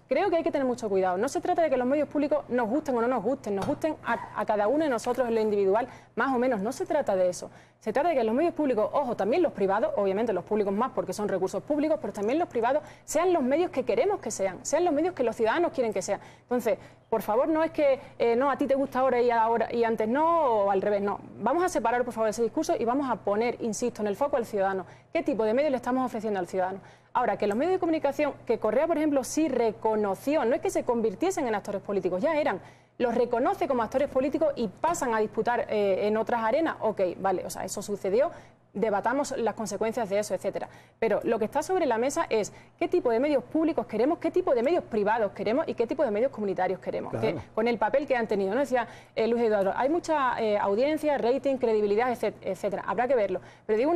creo que hay que tener mucho cuidado. No se trata de que los medios públicos nos gusten o no nos gusten a cada uno de nosotros en lo individual, más o menos. No se trata de eso. Se trata de que los medios públicos, ojo, también los privados, obviamente los públicos más porque son recursos públicos, pero también los privados sean los medios que queremos que sean los medios que los ciudadanos quieren que sean. Entonces, por favor, no es que no, a ti te gusta ahora y antes no, o al revés, no. Vamos a separar, por favor, ese discurso y vamos a poner, insisto, en el foco al ciudadano. ¿Qué tipo de medios le estamos ofreciendo al ciudadano? Ahora, que los medios de comunicación, que Correa, por ejemplo, sí reconoció, no es que se convirtiesen en actores políticos, ya eran, los reconoce como actores políticos y pasan a disputar en otras arenas, ok, vale, o sea, eso sucedió, debatamos las consecuencias de eso, etcétera. Pero lo que está sobre la mesa es qué tipo de medios públicos queremos, qué tipo de medios privados queremos y qué tipo de medios comunitarios queremos, claro. Con el papel que han tenido, ¿no? Decía Luis Eduardo, hay mucha audiencia, rating, credibilidad, etcétera, habrá que verlo. Pero digo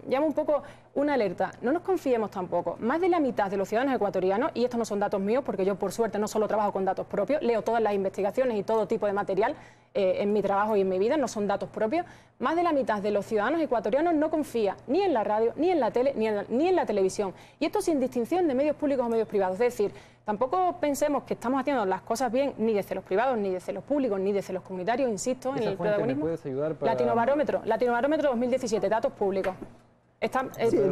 llamo un poco una alerta, no nos confiemos tampoco. Más de la mitad de los ciudadanos ecuatorianos, y estos no son datos míos porque yo por suerte no solo trabajo con datos propios, leo todas las investigaciones y todo tipo de material en mi trabajo y en mi vida, no son datos propios, más de la mitad de los ciudadanos ecuatorianos no confía ni en la radio, ni en la tele, ni en la televisión. Y esto sin distinción de medios públicos o medios privados. Es decir, tampoco pensemos que estamos haciendo las cosas bien ni desde los privados, ni desde los públicos, ni desde los comunitarios, insisto, en el protagonismo. Latinobarómetro 2017, datos públicos.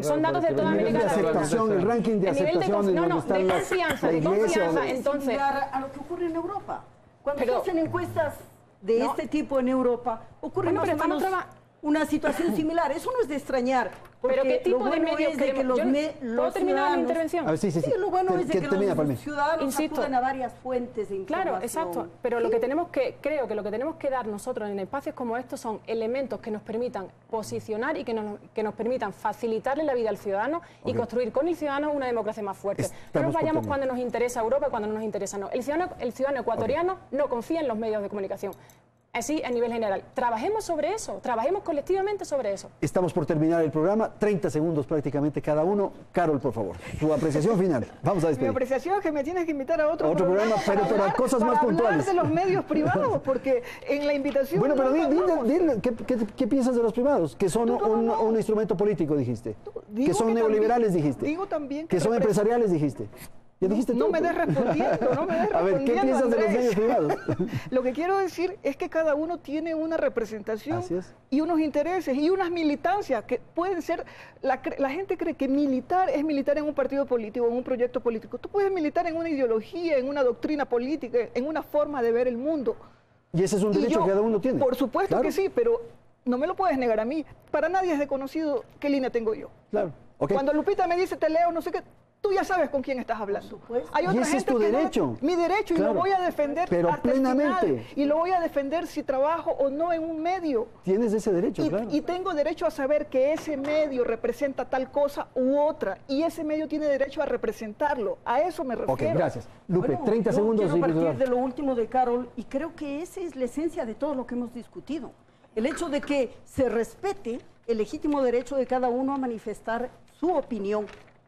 Son datos de toda América Latina. El ranking de aceptación, de confianza. Entonces, similar a lo que ocurre en Europa. Cuando se hacen encuestas de este tipo en Europa, ocurre más o menos una situación similar. Eso no es de extrañar. Pero ¿qué tipo de medios queremos? ¿Puedo terminar mi intervención? Sí, lo bueno es de que los ciudadanos acuden a varias fuentes de información. Claro, exacto. Pero creo que lo que tenemos que dar nosotros en espacios como estos son elementos que nos permitan posicionar y que nos permitan facilitarle la vida al ciudadano y construir con el ciudadano una democracia más fuerte. No nos vayamos cuando nos interesa Europa y cuando no nos interesa no. El ciudadano ecuatoriano no confía en los medios de comunicación. Así a nivel general. Trabajemos sobre eso, trabajemos colectivamente sobre eso. Estamos por terminar el programa, 30 segundos prácticamente cada uno. Carol, por favor, su apreciación final. Vamos a despedir. Mi apreciación es que me tienes que invitar a otro programa pero para cosas más puntuales. Hablar de los medios privados, porque en la invitación... Bueno, pero dile, ¿qué piensas de los privados? Que son un instrumento político, dijiste. Que son neoliberales, dijiste. Digo también que son empresariales, dijiste. Ya dijiste no me des respondiendo, A ver, ¿qué piensas de los medios privados? Lo que quiero decir es que cada uno tiene una representación y unos intereses y unas militancias que pueden ser... La gente cree que militar es militar en un partido político, en un proyecto político. Tú puedes militar en una ideología, en una doctrina política, en una forma de ver el mundo. Y ese es un derecho que cada uno tiene. Por supuesto que sí, pero no me lo puedes negar a mí. Para nadie es desconocido qué línea tengo yo. Claro. Cuando Lupita me dice, te leo, no sé qué... Tú ya sabes con quién estás hablando. Hay otra ese es tu derecho. Mi derecho, y lo voy a defender hasta plenamente. El final. Y lo voy a defender si trabajo o no en un medio. Tienes ese derecho, claro. Y tengo derecho a saber que ese medio representa tal cosa u otra. Y ese medio tiene derecho a representarlo. A eso me refiero. Ok, gracias. Lupe, 30 segundos. Quiero partir de lo último de Carol, y creo que esa es la esencia de todo lo que hemos discutido. El hecho de que se respete el legítimo derecho de cada uno a manifestar su opinión.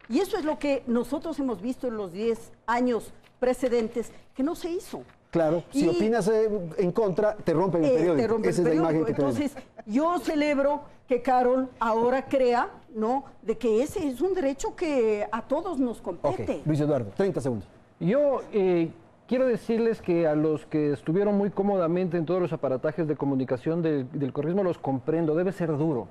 Y eso es lo que nosotros hemos visto en los 10 años precedentes, que no se hizo. Claro, si opinas en contra, te rompen el periódico. Esa es la imagen que tenemos. Entonces, yo celebro que Carol ahora crea, ¿no?, de que ese es un derecho que a todos nos compete. Luis Eduardo, 30 segundos. Yo quiero decirles que a los que estuvieron muy cómodamente en todos los aparatajes de comunicación del correísmo los comprendo, debe ser duro.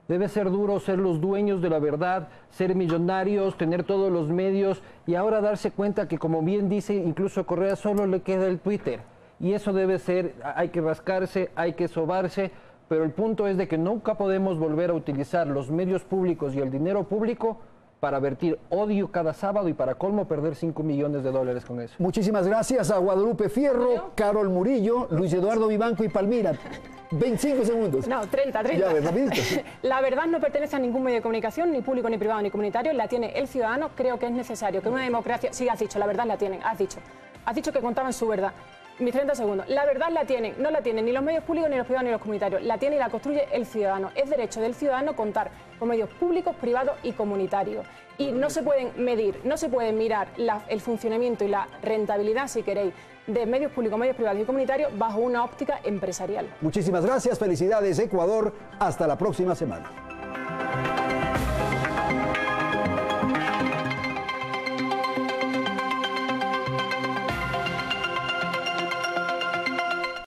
Debe ser duro ser los dueños de la verdad, ser millonarios, tener todos los medios y ahora darse cuenta que, como bien dice incluso Correa, solo le queda el Twitter. Y eso debe ser, hay que rascarse, hay que sobarse, pero el punto es de que nunca podemos volver a utilizar los medios públicos y el dinero público para vertir odio cada sábado y para colmo perder $5 millones con eso. Muchísimas gracias a Guadalupe Fierro, Carol Murillo, Luis Eduardo Vivanco y Palmira. 25 segundos. No, 30. Ya, la verdad no pertenece a ningún medio de comunicación, ni público, ni privado, ni comunitario, la tiene el ciudadano. Creo que es necesario que una democracia... Sí, has dicho, la verdad la tienen, has dicho que contaban su verdad. Mis 30 segundos. La verdad la tienen, no la tienen ni los medios públicos, ni los privados, ni los comunitarios. La tiene y la construye el ciudadano. Es derecho del ciudadano contar con medios públicos, privados y comunitarios. Y no se pueden medir, no se pueden mirar el funcionamiento y la rentabilidad, si queréis, de medios públicos, medios privados y comunitarios bajo una óptica empresarial. Muchísimas gracias, felicidades Ecuador, hasta la próxima semana.